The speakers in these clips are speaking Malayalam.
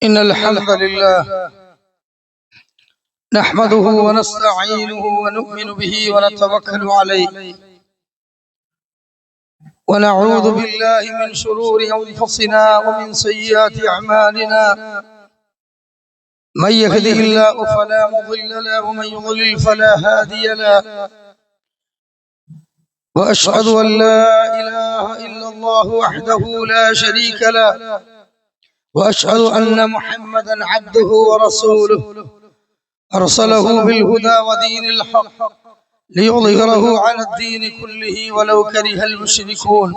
إن الحمد لله نحمده ونستعينه ونؤمن به ونتوكل عليه ونعوذ بالله من شرور أنفسنا ومن سيئات أعمالنا من يهده الله فلا مضل له ومن يضلل فلا هادي له وأشهد أن لا إله إلا الله وحده لا شريك له وأشهد أن محمدا عبده ورسوله أرسله بالهدى ودين الحق ليظهره على الدين كله ولو كره المشركون.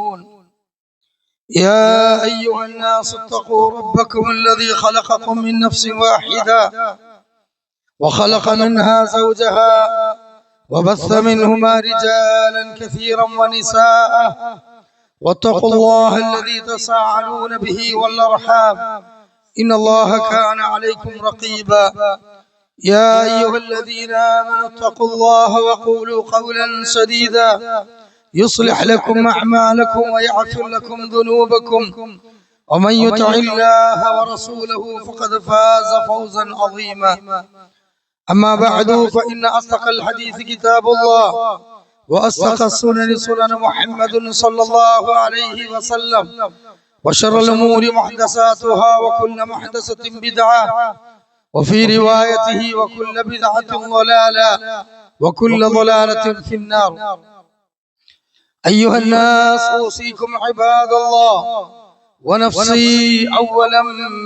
يا أيها الناس اتقوا ربكم الذي خلقكم من نفس واحدة وخلق منها زوجها وبث منهما رجالا كثيرا ونساء واتقوا الله الذي تساءلون به والأرحام إن الله كان عليكم رقيبا. يا أيها الذين آمنوا اتقوا الله وقولوا قولا سديدا يصلح لكم أعمالكم ويغفر لكم ذنوبكم ومن يطع الله ورسوله فقد فاز فوزا عظيما. أما بعد فإن أصدق الحديث كتاب الله وأصدق السنن سنن محمد صلى الله عليه وسلم وشر الأمور محدثاتها وكل محدثة بدعة وفي روايته وكل بدعة ضلالة وكل ضلالة في النار. أيها الناس أوصيكم عباد الله ونفسي أولا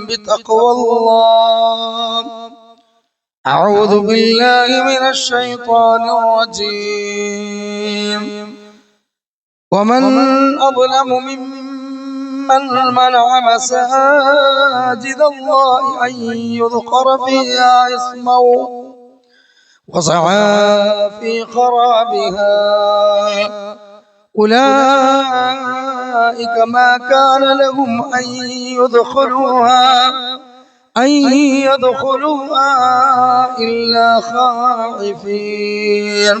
بتقوى الله. أعوذ بالله من الشيطان الرجيم. ومن أظلم ممن منع مساجد الله أن يذكر فيها اسمه وسعى في خرابها أولئك ما كان لهم أن يدخلوها إلا خائفين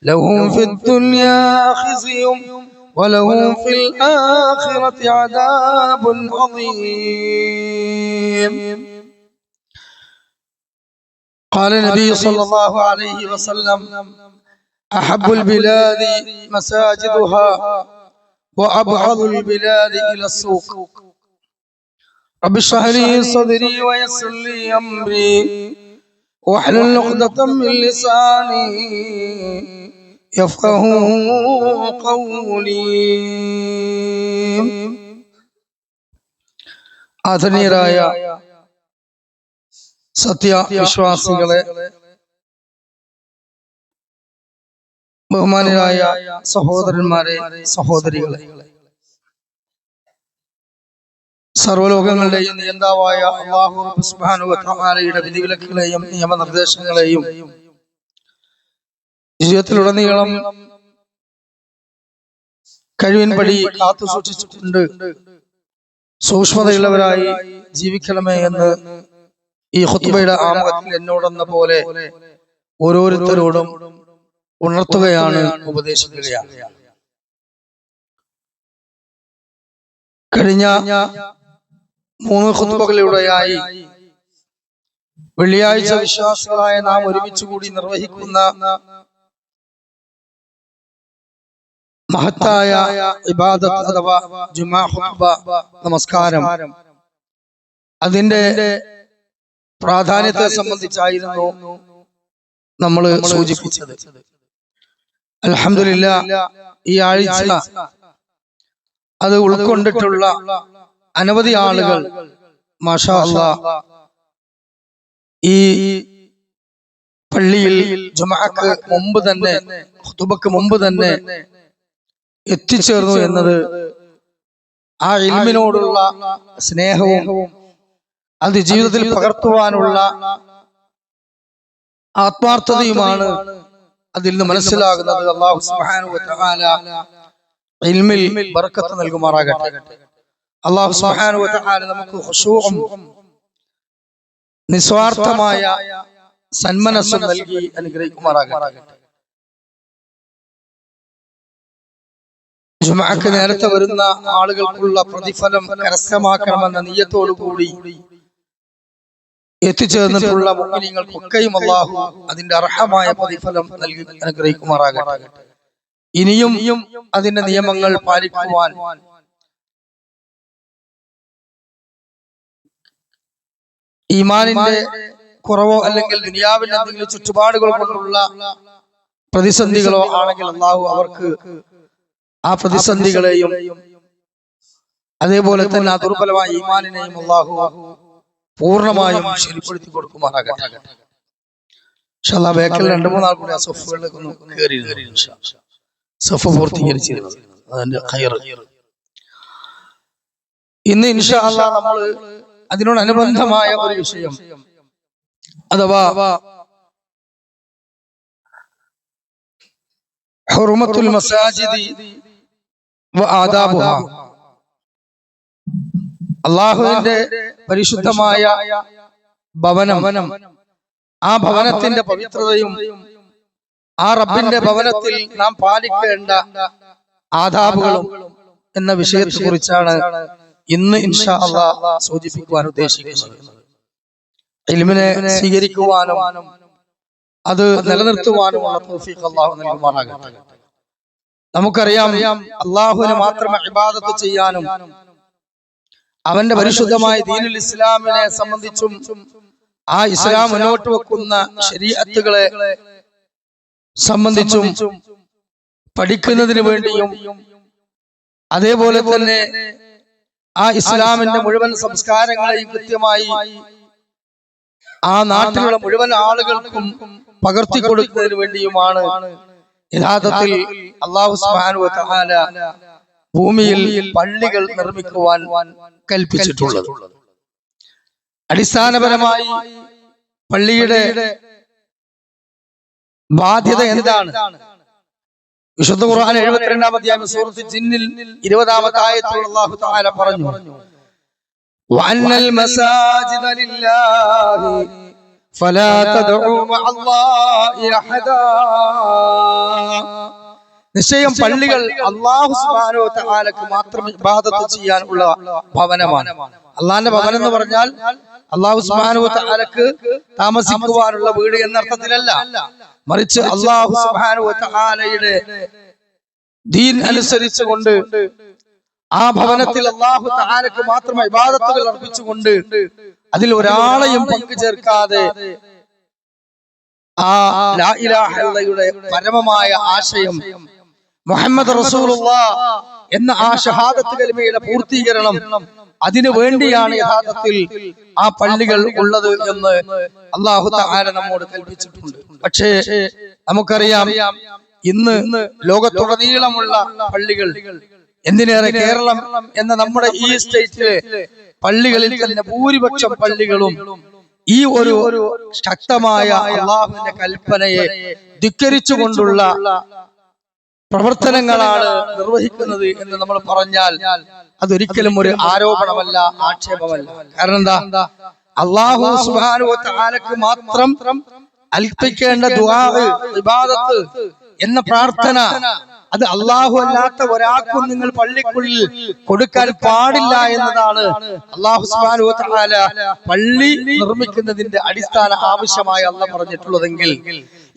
لهم في الدنيا خزي ولهم في الآخرة عذاب عظيم. قال النبي صلى الله عليه وسلم أحب البلاد مساجدها وأبغض البلاد إلى السوق. رب اشرح لي صدري ويسر لي أمري واحلل عقدة من لساني يفقه قولي. ആദരണീയരായ സത്യവിശ്വാസികളെ, ബഹുമാനരായ സഹോദരന്മാരെ, സഹോദരികളെ, സർവ്വലോകങ്ങളുടെയും നിയന്താവായ അല്ലാഹു സുബ്ഹാനഹു വ തആലയുടെ വിധിവിലക്കുകളെയും നിയമനിർദ്ദേശങ്ങളെയും ജീവിതത്തിലുടനീളം കഴിവിൻപടി കാത്തു സൂക്ഷിച്ചുകൊണ്ട് സൂക്ഷ്മതയുള്ളവരായി ജീവിക്കണമേ എന്ന് ഈ ഖുത്ബയുടെ ആമുഖത്തിൽ എന്നോടെന്ന പോലെ ഓരോരുത്തരോടും ഉണർത്തുകയാണ്, ഉപദേശിക്കുകയാണ്. കഴിഞ്ഞ 3 ഖുത്ബകളിലൂടെയായി വെള്ളിയാഴ്ച വിശ്വാസികളായ നാം ഒരുമിച്ച് കൂടി നിർവഹിക്കുന്ന മഹത്തായ ഇബാദത്ത് അഥവാ ജുമാ ഖുത്ബ, നമസ്കാരം, അതിന്റെ പ്രാധാന്യത്തെ സംബന്ധിച്ചായിരുന്നു നമ്മൾ സൂചിപ്പിച്ചത്. അൽഹംദുലില്ലാഹ്, ഈ ആഴ്ച അത് ഉൾക്കൊണ്ടിട്ടുള്ള അനവധി ആളുകൾ മാഷാ അല്ലാഹ് ഈ പള്ളിയിൽ ജുമുഅക്ക് മുമ്പ് തന്നെ, ഖുതുബക്ക് മുമ്പ് തന്നെ എത്തിച്ചേർന്നു എന്നത് ആ ഇൽമിനോടുള്ള സ്നേഹവും അത് ജീവിതത്തിൽ പകർത്തുവാനുള്ള ആത്മാർത്ഥതയുമാണ് അതിൽ നിന്ന് മനസ്സിലാകുന്നത്. അല്ലാഹു സുബ്ഹാനഹു വ തആല ഇൽമിൽ ബറക്കത്ത് നൽകുമാറാകട്ടെ. അല്ലാഹു സുബ്ഹാനഹു വ തആല നമുക്ക് ഖുശൂഉം നിസ്വാർത്ഥമായ സന്മനസ്സും നൽകി അനുഗ്രഹിക്കുമാറാകട്ടെ. ജുമുഅക്ക് നേരത്തെ വരുന്ന ആളുകൾക്കുള്ള പ്രതിഫലം കരസ്ഥമാക്കണമെന്ന നിയ്യത്തോടുകൂടി എത്തിച്ചേർന്നിട്ടുള്ള മുഅ്മിനീങ്ങൾക്കൊക്കെയും അല്ലാഹു അതിന്റെ അർഹമായ പ്രതിഫലം നൽകി അനുഗ്രഹിക്കുമാറാകട്ടെ. ഇനിയും അതിന്റെ നിയമങ്ങൾ പാലിക്കുവാൻ ഈമാനിന്റെ കുറവോ അല്ലെങ്കിൽ ദുനിയാവിൽ എന്തെങ്കിലും ചുറ്റുപാടുകൾ കൊണ്ടുള്ള പ്രതിസന്ധികളോ ആണെങ്കിൽ അല്ലാഹു അവർക്ക് ആ പ്രതിസന്ധികളെയും അതേപോലെ തന്നെ ആ ദുർബലമായ ഈമാനിനെയും അല്ലാഹു പൂർണ്ണമായും ശരിപ്പെടുത്തി കൊടുക്കുമാറാകട്ടെ. ഇൻഷാ അല്ലാഹ് ബേക്കൽ 2-3 ആൾ കൂടി ആ സഫുകളിലേക്ക് ഒന്ന് കയറി സഫ് പൂർത്തീകരിച്ചിരുന്നു. അതിന്റെ ഖൈർ ഇന്ന് ഇൻഷാ അല്ലാഹ് നമ്മൾ അതിനോടനുബന്ധമായ ഒരു വിഷയം അഥവാ ഹുർമത്തുൽ മസാജിദി വ ആദാബുഹാ, അല്ലാഹുവിന്റെ പരിശുദ്ധമായ ഭവനം, ആ ഭവനത്തിന്റെ പവിത്രതയും ആ റബ്ബിന്റെ ഭവനത്തിൽ നാം പാലിക്കേണ്ട ആദാബുകളും എന്ന വിഷയത്തെ കുറിച്ചാണ് ഇന്ന് ഇൻഷാ അല്ലാഹ് സൂചിപ്പിക്കുവാൻ ഉദ്ദേശിക്കുന്നത്. ഇൽമിനെ സ്വീകരിക്കുവാനും അത് നിലനിർത്തുവാനുമുള്ള തൗഫീഖ് അല്ലാഹു നൽകുമാറാകട്ടെ. നമുക്കറിയാം, അല്ലാഹുവിനെ മാത്രം ഇബാദത്ത് ചെയ്യാനും അവന്റെ പരിശുദ്ധമായ ദീനുൽ ഇസ്ലാമിനെ സംബന്ധിച്ചും ആ ഇസ്ലാം മുന്നോട്ട് വെക്കുന്ന ശരീഅത്തുകളെ സംബന്ധിച്ചും പഠിക്കുന്നതിന് വേണ്ടിയും അതേപോലെ തന്നെ ആ ഇസ്ലാമിന്റെ മുഴുവൻ സംസ്കാരങ്ങളെയും കൃത്യമായി ആ നാട്ടിലുള്ള മുഴുവൻ ആളുകൾക്കും പകർത്തി കൊടുക്കുന്നതിന് വേണ്ടിയുമാണ് യഥാർത്ഥത്തിൽ അല്ലാഹു സുബ്ഹാനഹു വ തആല ഭൂമിയിൽ പള്ളികൾ നിർമ്മിക്കുവാൻ കൽപ്പിച്ചിട്ടുള്ളത്. അടിസ്ഥാനപരമായി പള്ളിയുടെ ബാധ്യത എന്താണ്? വിശുദ്ധ ഖുർആൻ 72-ാം അധ്യായം സൂറത്ത് ജിന്നിൽ 20-ാമത്തെ ആയത്തിൽ അല്ലാഹു തആല പറഞ്ഞു, വഅന്നൽ മസാജിദ ലില്ലാഹി ഫലാ തദ്ഉ മഅല്ലാഹി അഹദാ. നിശ്ചയം പള്ളികൾ അല്ലാഹു സുബ്ഹാനഹു വ തആലക്ക് മാത്രം ഇബാദത്ത് ചെയ്യാനുള്ള ഭവനമാണ്. അല്ലാഹുവിന്റെ ഭവനം എന്ന് പറഞ്ഞാൽ അല്ലാഹു സുബ്ഹാനഹു വ തആലക്ക് താമസിക്കുവാനുള്ള വീട് എന്ന അർത്ഥത്തിലല്ല, മറിച്ച് അല്ലാഹു സുബ്ഹാനഹു വ തആലയുടെ ദീൻ അനുസരിച്ചുകൊണ്ട് ആ ഭവനത്തിൽ അല്ലാഹു തആലക്ക് മാത്രം ഇബാദത്തുകൾ അർപ്പിച്ചുകൊണ്ട് അതിൽ ഒരാളെയും പങ്കു ചേർക്കാതെ ആ ലാ ഇലാഹ ഇല്ലല്ലയുടെ പരമമായ ആശയം മുഹമ്മദ് റസൂലുള്ളാഹ് എന്ന ആ ഷഹാദത്ത് കലിമയുടെ പൂർത്തീകരണം, അതിനു വേണ്ടിയാണ് യഥാർത്ഥത്തിൽ ആ പള്ളികൾ ഉള്ളത് എന്ന് അല്ലാഹു തആല നമ്മോട് കൽപ്പിച്ചിട്ടുണ്ട്. പക്ഷേ നമുക്കറിയാം, ഇന്ന് ലോകത്തുടനീളമുള്ള പള്ളികൾ, എന്തിനേറെ കേരളം എന്ന നമ്മുടെ ഈ സ്റ്റേറ്റിലെ പള്ളികളിൽ തന്നെ ഭൂരിപക്ഷം പള്ളികളും ഈ ഒരു ശക്തമായ അല്ലാഹുവിന്റെ കൽപ്പനയെ ധിക്കരിച്ചുകൊണ്ടുള്ള പ്രവർത്തനങ്ങളാണ് നിർവഹിക്കുന്നത് എന്ന് നമ്മൾ പറഞ്ഞാൽ അതൊരിക്കലും ഒരു ആരോപണമല്ല, ആക്ഷേപമല്ല. കാരണം എന്താ? അല്ലാഹു സുബ്ഹാനഹു വ തആലക്ക് മാത്രം അർപ്പിക്കേണ്ട ദുആ, ഇബാദത്ത് എന്ന പ്രാർത്ഥന, അത് അല്ലാഹു അല്ലാത്ത ഒരാൾക്കും നിങ്ങൾ പള്ളിക്കുള്ളിൽ കൊടുക്കാൻ പാടില്ല എന്നതാണ് അല്ലാഹു സുബ്ഹാനഹു വ തആല പള്ളി നിർമ്മിക്കുന്നതിന്റെ അടിസ്ഥാന ആവശ്യമായി അല്ലാഹു പറഞ്ഞിട്ടുള്ളതെങ്കിൽ,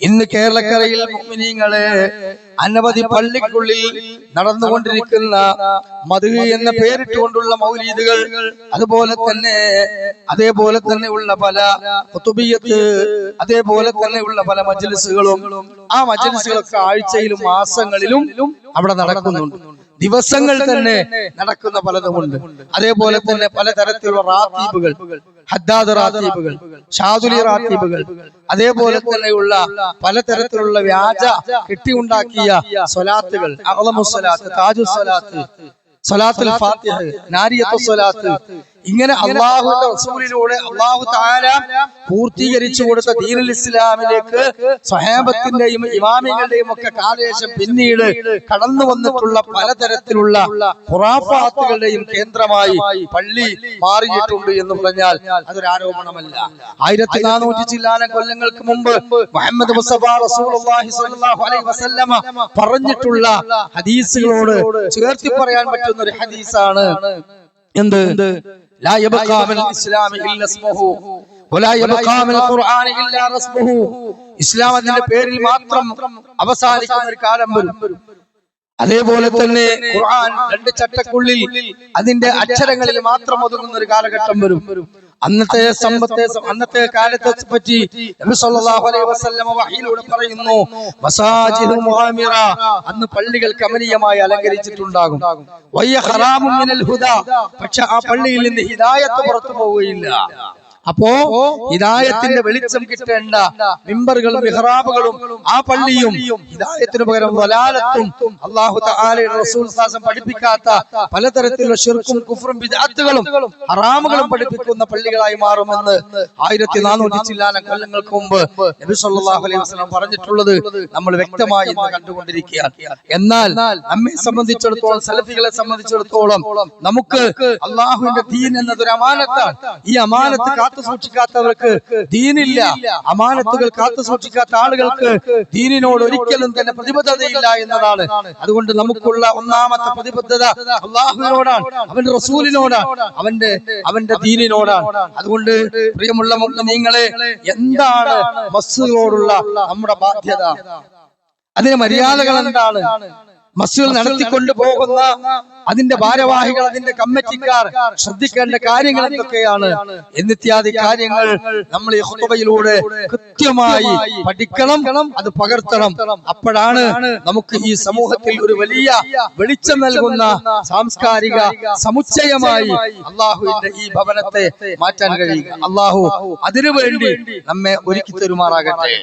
ഇന്ന് കേരളക്കരയിൽ മുഅ്മിനീങ്ങളെ അനവധി പള്ളിക്കുള്ളിൽ നടന്നുകൊണ്ടിരിക്കുന്ന മദ്ഹ് എന്ന പേരിട്ടുകൊണ്ടുള്ള മൗലീദുകൾ, അതേപോലെ തന്നെ ഉള്ള പല ഖുതുബിയ്യത്ത്, അതേപോലെ തന്നെ ഉള്ള പല മജ്ലിസുകളും, ആ മജ്ലിസുകളൊക്കെ ആഴ്ചയിലും മാസങ്ങളിലും അവിടെ നടക്കുന്നുണ്ട്. ദിവസങ്ങൾ തന്നെ നടക്കുന്ന പലതുമുണ്ട്. അതേപോലെ തന്നെ പലതരത്തിലുള്ള റാത്തീബുകൾ, ഹദ്ദാദ് റാത്തീബുകൾ, ഷാദുലി റാത്തീബുകൾ, അതേപോലെ തന്നെയുള്ള പലതരത്തിലുള്ള വ്യാജ കെട്ടിയുണ്ടാക്കിയ സ്വലാത്തുകൾ, അഅ്ളമുസ് സ്വലാത്ത്, താജുസ് സ്വലാത്ത്, സ്വലാത്തുൽ ഫാത്തിഹ, നാരിയത്തുസ് സ്വലാത്ത്, ഇങ്ങനെ അല്ലാഹുവിന്റെ റസൂലിലൂടെ അല്ലാഹു തആല പൂർത്തീകരിച്ചു കൊടുത്ത ദീനുൽ ഇസ്ലാമിലേക്ക് സ്വഹാബത്തിന്റെയും ഇമാമികളുടെയും ഒക്കെ കാലശേഷം പിന്നീട് കടന്നു വന്നിട്ടുള്ള പലതരത്തിലുള്ള ഖുറാഫാത്തുകളുടെയും കേന്ദ്രമായി പള്ളി മാറിയിട്ടുണ്ട് എന്ന് പറഞ്ഞാൽ അതൊരു ആരോപണമല്ല. 1400 ചില്ലാനം കൊല്ലങ്ങൾക്ക് മുമ്പ് മുഹമ്മദ് മുസ്തഫ റസൂലുള്ളാഹി സ്വല്ലല്ലാഹു അലൈഹി വസല്ലമ പറഞ്ഞിട്ടുള്ള ഹദീസുകളോട് ചേർത്തി പറയാൻ പറ്റുന്ന ഒരു ഹദീസാണ് എന്ത്? ലാ യബ്ഖാ മിനൽ ഇസ്ലാമി ഇല്ല ഇസ്മുഹു ഇസ്ലാം അതിന്റെ പേരിൽ മാത്രം അവസാനിക്കുന്ന ഒരു കാലം വരും. അതേപോലെ തന്നെ ഖുർആൻ രണ്ട് ചട്ടക്കുള്ളിൽ അതിന്റെ അക്ഷരങ്ങളിൽ മാത്രം ഒതുങ്ങുന്ന ഒരു കാലഘട്ടം വരും. അന്നത്തെ കാലത്തെ പറ്റി നബി സല്ലല്ലാഹു അലൈഹി വസല്ലം വഹയിലൂടെ പറയുന്നു, മസാജിദു മുആമിറ, അന്ന് പള്ളികൾ കമനീയമായി അലങ്കരിച്ചിട്ടുണ്ടാകും. വയ്യ ഹറാമുൻ മിനൽ ഹുദാ, പക്ഷെ ആ പള്ളിയിൽ നിന്ന് ഹിദായത്ത് പുറത്തു പോവുകയില്ല. അപ്പോ ഹിദായത്തിന്റെ വെളിച്ചം കിട്ടേണ്ട മിമ്പറുകളും മിഹ്റാബുകളും ആ പള്ളിയും ഹിദായത്തിന് പകരം വലാലത്തും അല്ലാഹു തആലയുടെ റസൂൽ സല്ലല്ലാഹു പഠിപ്പിക്കാത്ത പലതരത്തിലുള്ള ശിർക്കും കുഫ്റും ബിദ്അത്തുകളും ഹറാമുകളും പഠിപ്പിക്കുന്ന പള്ളികളായി മാറുമെന്ന് 1400 ചില്ലാനം കൊല്ലങ്ങൾക്ക് മുമ്പ് നബി സല്ലല്ലാഹു അലൈഹി വസല്ലം പറഞ്ഞിട്ടുള്ളത് നമ്മൾ വ്യക്തമായി ഇന്ന് കണ്ടുകൊണ്ടിരിക്കുകയാണ്. എന്നാൽ നമ്മെ സംബന്ധിച്ചിടത്തോളം, സലഫികളെ സംബന്ധിച്ചിടത്തോളം, നമുക്ക് അല്ലാഹുവിന്റെ ദീൻ എന്നതൊരു അമാനത്താണ്. ഈ അമാനത്ത് കാത്തു സൂക്ഷിക്കാത്തവർക്ക് ദീനില്ല. അമാനത്തുകൾ കാത്തു സൂക്ഷിക്കാത്ത ആളുകൾക്ക് ദീനിനോട് ഒരിക്കലും തന്നെ പ്രതിബദ്ധതയില്ല എന്നതാണ്. അതുകൊണ്ട് നമുക്കുള്ള ഒന്നാമത്തെ പ്രതിബദ്ധത അല്ലാഹുവിനോടാണ്, അവന്റെ റസൂലിനോടാണ്, അവന്റെ ദീനിനോടാണ്. അതുകൊണ്ട് പ്രിയമുള്ള മുഅ്മിനീങ്ങളെ, എന്താണ് മസ്ജിദോടുള്ള നമ്മുടെ ബാധ്യത? അതിന്റെ മര്യാദകൾ എന്താണ്? മസ്ജിദ് നടത്തിക്കൊണ്ടു പോകുന്ന അതിന്റെ ഭാരവാഹികൾ, അതിന്റെ കമ്മിറ്റിക്കാർ ശ്രദ്ധിക്കേണ്ട കാര്യങ്ങൾ എന്തൊക്കെയാണ് എന്നിത്യാദി കാര്യങ്ങൾ നമ്മൾ ഈ ഖുതുബയിലൂടെ കൃത്യമായി പഠിക്കണം, അത് പകർത്തണം. അപ്പോഴാണ് നമുക്ക് ഈ സമൂഹത്തിൽ ഒരു വലിയ വെളിച്ചം നൽകുന്ന സാംസ്കാരിക സമുച്ചയമായി അള്ളാഹുവിന്റെ ഈ ഭവനത്തെ മാറ്റാൻ കഴിയുക. അള്ളാഹു അതിനുവേണ്ടി നമ്മെ ഒരുക്കി തരുമാറാകട്ടെ.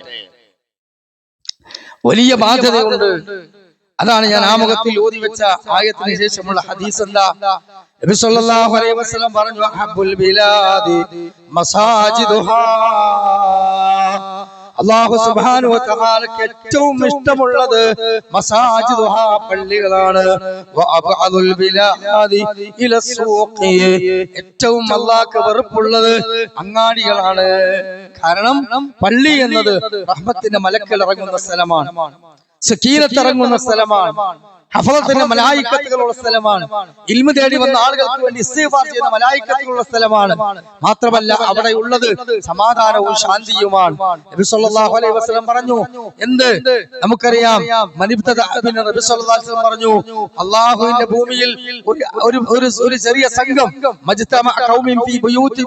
വലിയ ബാധ്യതയുണ്ട്. അതാണ് ഞാൻ ആമുഖത്തിൽ ഓതി വെച്ച ആയത്തിന് ശേഷമുള്ള ഹദീസ്. എന്താ? നബി സല്ലല്ലാഹു അലൈഹി വസല്ലം പറഞ്ഞു, അഹബ്ബുൽ ബിലാദി മസാജിദുഹാ, അല്ലാഹു സുബ്ഹാനഹു വ തആലക്ക് ഏറ്റവും ഇഷ്ടമുള്ളത് മസാജിദുഹാ, പള്ളികളാണ്. വ അബ്അദുൽ ബിലാദി ഇലസ്സൂഖി, ഏറ്റവും അല്ലാഹുക്ക് വെറുപ്പുള്ളത് അങ്ങാടികളാണ്. കാരണം പള്ളി എന്നത് റഹ്മത്തിന്റെ മലക്കുകൾ ഇറങ്ങുന്ന സ്ഥലമാണ്, സക്കീനത്ത് ഇറങ്ങുന്ന സ്ഥലമാണ്, ഹഫളത്തിന്റെ മലായിക്കത്തുകളുള്ള സ്ഥലമാണ്, ഇൽമു തേടി വന്ന ആളുകൾക്ക് വേണ്ടി ഇസ്തിഗ്ഫാർ ചെയ്യുന്ന മലായിക്കത്തുകളുള്ള സ്ഥലമാണ്. മാത്രമല്ല അവിടെ ഉള്ളത് സമാധാനവും ശാന്തിയുമാണ്. നബി സല്ലല്ലാഹു അലൈഹി വസല്ലം പറഞ്ഞു, എന്ത് നമുക്കറിയാം, നബി സല്ലല്ലാഹു അലൈഹി വസല്ലം പറഞ്ഞു, അല്ലാഹുവിന്റെ ഭൂമിയിൽ ഒരു ചെറിയ സംഘം മജ്തമഅ ഖൗമിൻ ഫീ ബുയൂതി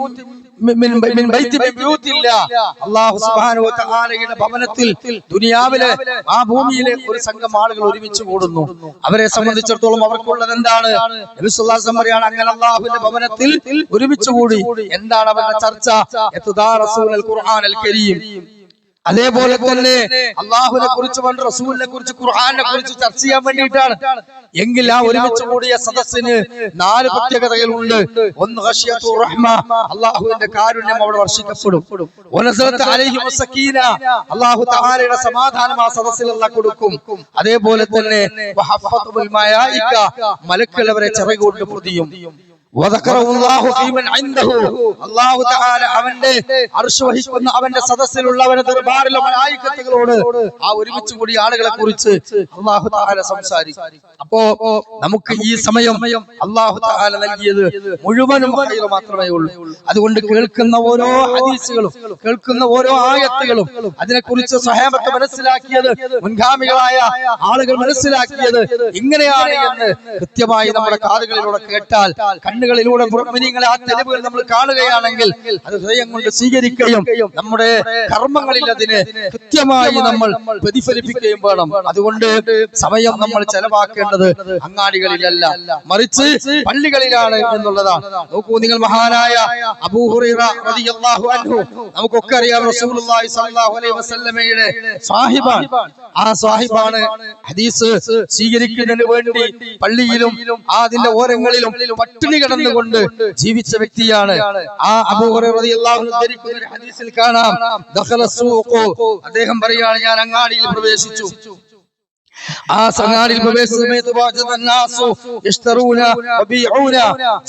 അല്ലാഹു സുബ്ഹാനഹു വ തആലയുടെ ഭവനത്തിൽ, ദുനിയാവിലെ ആ ഭൂമിയിലെ ഒരു സംഘം ആളുകൾ ഒരുമിച്ച് കൂടുന്നു. അവരെ സംബന്ധിച്ചിടത്തോളം അവർക്കുള്ളത് എന്താണ്? നബി സല്ലല്ലാഹു അലൈഹി വസല്ലം പറയാണ്, അങ്ങനെ അല്ലാഹുവിന്റെ ഭവനത്തിൽ ഒരുമിച്ച് കൂടി. എന്താണ് അവരുടെ ചർച്ച? യതദാറസൂനൽ ഖുർആനൽ കരീം. അതേപോലെ തന്നെ അല്ലാഹുവിനെ കുറിച്ച്, റസൂലിനെ കുറിച്ച്, ഖുർആനെ കുറിച്ച് ചർച്ച ചെയ്യാൻ വേണ്ടിയിട്ടാണ്. എങ്കിൽ ആ ഒരുമിച്ച് കൂടിയ സദസ്സിന് 4 പ്രത്യേകതകളുണ്ട്. ഒന്ന്, ഖശിയത്തുർ റഹ്മ, അല്ലാഹുവിന്റെ കാരുണ്യം അവിടെ വർഷിക്കപ്പെടും. വനസലത്ത് അലൈഹിം വസക്കീന, അല്ലാഹു തആലയുടെ സമാധാനം ആ സദസ്സിൽ അല്ലാഹു കൊടുക്കും. അതേപോലെ തന്നെ വഹഫത്തുൽ മലായിക, മലക്കുകൾ അവരെ ചിറകുകൊണ്ട് പൊതിയും. അല്ലാഹു തആല അവന്റെ അർശ് വഹിക്കുന്ന അവന്റെ സദസ്സിലുള്ളവന്റെ ദർബാറിലെ മലായികത്തുകളോട് ആ ഒരുമിച്ച് കൂടി ആളുകളെ കുറിച്ച് അല്ലാഹു തആല സംസാരിക്കും. അപ്പോ നമുക്ക് ഈ സമയം അല്ലാഹു തആല നൽകിയത് മുഴുവനും ഖൈർ മാത്രമേ ഉള്ളൂ. അതുകൊണ്ട് കേൾക്കുന്ന ഓരോ ഹദീസുകളും, കേൾക്കുന്ന ഓരോ ആയത്തുകളും, അതിനെക്കുറിച്ച് സ്വഹാബത്ത് മനസ്സിലാക്കിയത്, മുൻഗാമികളായ ആളുകൾ മനസ്സിലാക്കിയത് ഇങ്ങനെയാണ് എന്ന് കൃത്യമായി നമ്മുടെ കാതുകളിലൂടെ കേട്ടാൽ, കണ്ണുകളിലൂടെ മുഅ്മിനീങ്ങളെ ആ തെളിവുകൾ നമ്മൾ കാണുകയാണെങ്കിൽ അത് ഹൃദയം കൊണ്ട് സ്വീകരിക്കുകയും നമ്മുടെ കർമ്മങ്ങളിൽ അതിനെ കൃത്യമായി നമ്മൾ പ്രതിഫലിപ്പിക്കുകയും വേണം. അതുകൊണ്ട് സമയം നമ്മൾ ചെലവാക്കേണ്ടത് അങ്ങാടികളിലല്ല, മറിച്ച് പള്ളികളിലാണ് എന്നുള്ളതാണ്. നോക്കൂ നിങ്ങൾ, മഹാനായ അബൂ ഹുറൈറ റളിയല്ലാഹു അൻഹു, നമുക്കൊക്കെ അറിയാം, റസൂലുള്ളാഹി സ്വല്ലല്ലാഹു അലൈഹി വസല്ലമയുടെ സാഹിബാണ്. ആ സാഹിബാണ് ഹദീസ് സ്വീകരിക്കുന്നതിന് വേണ്ടി പള്ളിയിലും അതിന്റെ ഓരങ്ങളിലും പട്ടിണി കിടന്നുകൊണ്ട് ജീവിച്ച വ്യക്തിയാണ്. ആ അബൂ ഹുറൈറ റളിയല്ലാഹു അൻഹു ധരിക്കുന്ന ഒരു ഹദീസിൽ കാണാം, ദഖല സൂഖു, അദ്ദേഹം പറയാണ്, ഞാൻ അങ്ങാടിയിൽ പ്രവേശിച്ചു. ആ സംഘാടിയിൽ പ്രവേശിച്ച സമയത്ത്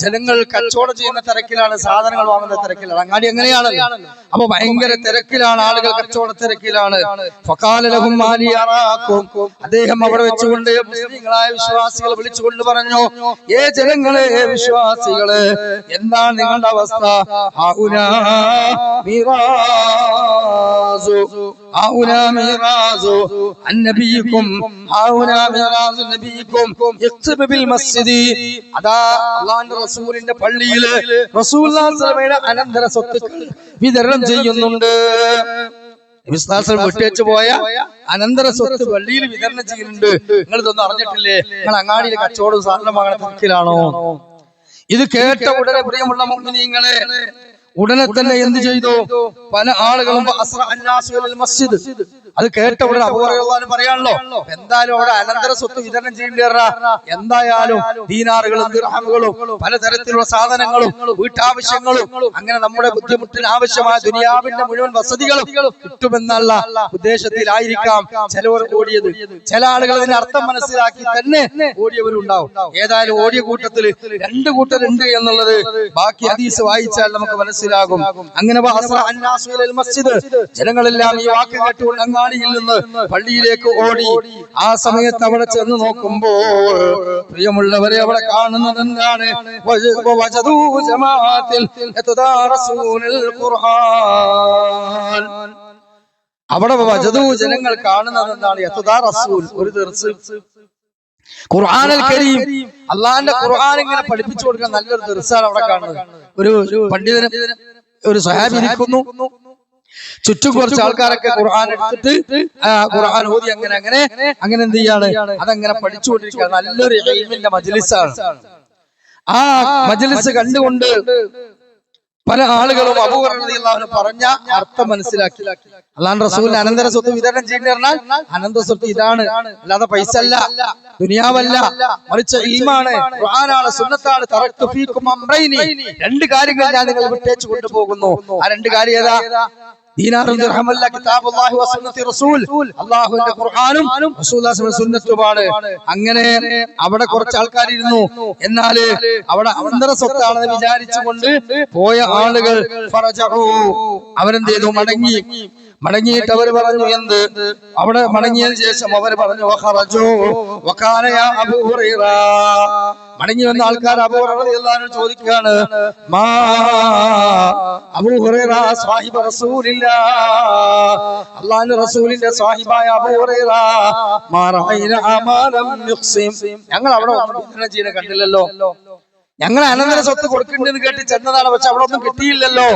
ജനങ്ങൾ കച്ചവടം ചെയ്യുന്ന തിരക്കിലാണ്, സാധനങ്ങൾ വാങ്ങുന്ന തിരക്കിലാണ്. അങ്ങാടി എങ്ങനെയാണല്ലോ, അപ്പൊ ഭയങ്കര തിരക്കിലാണ്, ആളുകൾ കച്ചവട തിരക്കിലാണ്. അദ്ദേഹം അവിടെ വെച്ചുകൊണ്ട് മുസ്ലിങ്ങളായ വിശ്വാസികളെ വിളിച്ചുകൊണ്ട് പറഞ്ഞു, ഏ ജനങ്ങളെ, വിശ്വാസികളെ, എന്താണ് നിങ്ങളുടെ അവസ്ഥ? റസൂലിന്റെ പള്ളിയില് റസൂലുള്ളാഹിയുടെ അനന്തര സ്വത്തുക്കൾ വിതരണം ചെയ്യുന്നുണ്ട്. വിട്ടേച്ചു പോയ അനന്തര സ്വത്ത് പള്ളിയിൽ വിതരണം ചെയ്യുന്നുണ്ട്. നിങ്ങൾ ഇതൊന്നും അറിഞ്ഞിട്ടില്ലേ? നിങ്ങൾ അങ്ങാടിയിൽ കച്ചവടം സാധനം വാങ്ങണ തിരക്കിലാണോ? ഇത് കേട്ട ഉടനെ പ്രിയമുള്ള മുഅ്മിനീങ്ങളെ, ഉടനെ തന്നെ എന്ത് ചെയ്തു? പല ആളുകളും മസ്ജിദ്, അത് കേട്ട ഉടനെ അബൂ ഹുറൈറ പറയാണല്ലോ, എന്തായാലും അവിടെ അനന്തര സ്വത്ത് വിതരണം ചെയ്യേണ്ടി, എന്തായാലും ദീനാറുകളും ദിർഹമുകളും പലതരത്തിലുള്ള സാധനങ്ങളും വീട്ടാവശ്യങ്ങളും അങ്ങനെ നമ്മുടെ ബുദ്ധിമുട്ടിന് ആവശ്യമായ ദുനിയാവിന്റെ മുഴുവൻ വസതികളും കിട്ടുമെന്നുള്ള ഉദ്ദേശത്തിലായിരിക്കാം ചിലവർ ഓടിയത്. ചില ആളുകൾ അതിന്റെ അർത്ഥം മനസ്സിലാക്കി തന്നെ ഓടിയവരുണ്ടാവും. ഏതായാലും ഓടിയ കൂട്ടത്തിൽ 2 കൂട്ടരുണ്ട് എന്നുള്ളത് ബാക്കി ഹദീസ് വായിച്ചാൽ നമുക്ക് മനസ്സിലാകും. അങ്ങനെ മസ്ജിദ്, ജനങ്ങളെല്ലാം ഈ വാക്ക് കേട്ടുകൊണ്ട് അങ്ങാടിയിൽ നിന്ന് പള്ളിയിലേക്ക് ഓടി. ആ സമയത്ത് അവിടെ ചെന്ന് നോക്കുമ്പോൾ പ്രിയമുള്ളവരെ, അവിടെ കാണുന്നത് എന്താണ്? അവിടെ വജദൂ, ജനങ്ങൾ കാണുന്നത് എന്താണ്? ഒരു ദർസ്, ഖുർആനുൽ കരീം, അള്ളാന്റെ ഖുർആൻ ഇങ്ങനെ പഠിപ്പിച്ചു കൊടുക്കാൻ നല്ലൊരു ദർസാണ് അവിടെ കാണുന്നത്. ഒരു പണ്ഡിതന്, ഒരു സ്വഹാബി ഇരിക്കുന്നു, ചുറ്റും കുറച്ച് ആൾക്കാരൊക്കെ ഖുർആൻ എടുത്തിട്ട് ഖുർആൻ ഓതി അങ്ങനെ അങ്ങനെ അങ്ങനെ എന്ത് ചെയ്യാണ്? അതങ്ങനെ പഠിച്ചുകൊണ്ടിരിക്കുക. നല്ലൊരു ഇൽമിന്റെ മജ്ലിസാണ്. ആ മജ്ലിസ് കണ്ടുകൊണ്ട് പല ആളുകളും അബൂ ഹുറൈറ റളിയല്ലാഹു അൻഹു പറഞ്ഞ അർത്ഥം മനസ്സിലാക്കി. അല്ലാഹുവിന്റെ റസൂലിന് അനന്തര സ്വത്ത് വിതരണം ചെയ്യേണ്ടി പറഞ്ഞാൽ അനന്തര സ്വത്ത് ഇതാണ്, അല്ലാതെ പൈസ അല്ല, ദുനിയാവല്ല, മറിച്ച് ഇൽമാണ്, ഖുർആനാണ്, സുന്നത്താണ്. തറക്തു ഫീകും അംറൈനി, 2 കാര്യങ്ങൾ ഞാൻ നിങ്ങൾ വിട്ടേച്ചു കൊണ്ടുപോകുന്നു. ആ 2 കാര്യം ഏതാ? ദീനാറും ദിർഹമല്ല, കിതാബുല്ലാഹി വസുന്നത്തി റസൂൽ, അല്ലാഹുവിന്റെ ഖുർആനും റസൂലുള്ളാഹിയുടെ സുന്നത്തുമാണ്. അങ്ങനെ അവിടെ കുറച്ച് ആൾക്കാരിരുന്നു. എന്നാൽ അവിടെ അനന്തര സ്വത്താണെന്ന് വിചാരിച്ചുകൊണ്ട് പോയ ആളുകൾ അവരെന്ത് ചെയ്തു? മടങ്ങിയിട്ട് അവർ പറഞ്ഞു എന്ത്? അവിടെ മടങ്ങിയതിനു ശേഷം അവർ പറഞ്ഞു മടങ്ങി വന്ന ആൾക്കാർ അബൂ ഹുറൈറ റളിയല്ലാഹു അൻഹു ചോദിക്കുകയാണ്, മാ അബൂ ഹുറൈറ സാഹിബ റസൂലില്ലാഹ്, അല്ലാഹുവിന്റെ റസൂലിന്റെ സാഹിബായ അബൂ ഹുറൈറ, മാ റഅയ്ന അമാലം യുഖ്സിം, ഞങ്ങൾ അവിടെ വിതരണം ചെയ്യുന്ന കണ്ടില്ലല്ലോ. ഞങ്ങൾ അനന്തര സ്വത്ത് കൊടുക്കേണ്ടെന്ന് കേട്ട് ചെന്നതാണ്, പക്ഷെ അവിടെ ഒന്നും കിട്ടിയില്ലല്ലോ.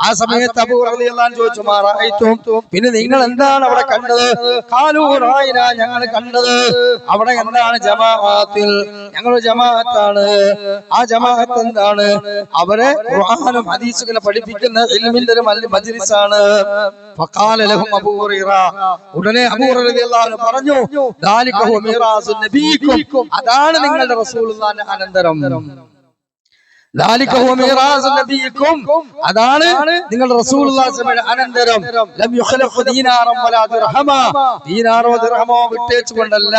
ആ സമയത്ത് അബൂ ഹുറൈറ റളിയല്ലാഹു അൻഹു ചോദിച്ചു, മാ റഅയ്തും, പിന്നെ നിങ്ങൾ എന്താണ് അവിടെ കണ്ടത്? ഖാലൂ റഅയ്ന, ഞങ്ങൾ കണ്ടത് അവിടെ എന്താണ്? ജമാഅത്തിൽ, ഞങ്ങൾ ജമാഅത്താണ്. ആ ജമാഅത്ത് എന്താണ്? അവരെ ഖുർആനും ഹദീസുകളെ പഠിപ്പിക്കുന്ന ഇൽമിന്റെ ഒരു മജ്ലിസാണ്. ഫഖാല ലഹും അബൂ ഹുറൈറ, ഉടനെ അബൂ ഹുറൈറ റളിയല്ലാഹു അൻഹു പറഞ്ഞു, ദാലിക ഹുവ മിറാസുൻ നബിയിക്കും, അതാണ് നിങ്ങളുടെ റസൂലുള്ളാഹിന്റെ അനന്തരം. അതാണ് നിങ്ങൾ റസൂലുള്ളാഹിയുടെ അനന്തരം. ലം യുഖലഖു ദീനാറൻ വലാ ദിർഹമാ, ദീനാറോ ദിർഹമോ വിട്ടേച്ചുകൊണ്ടല്ല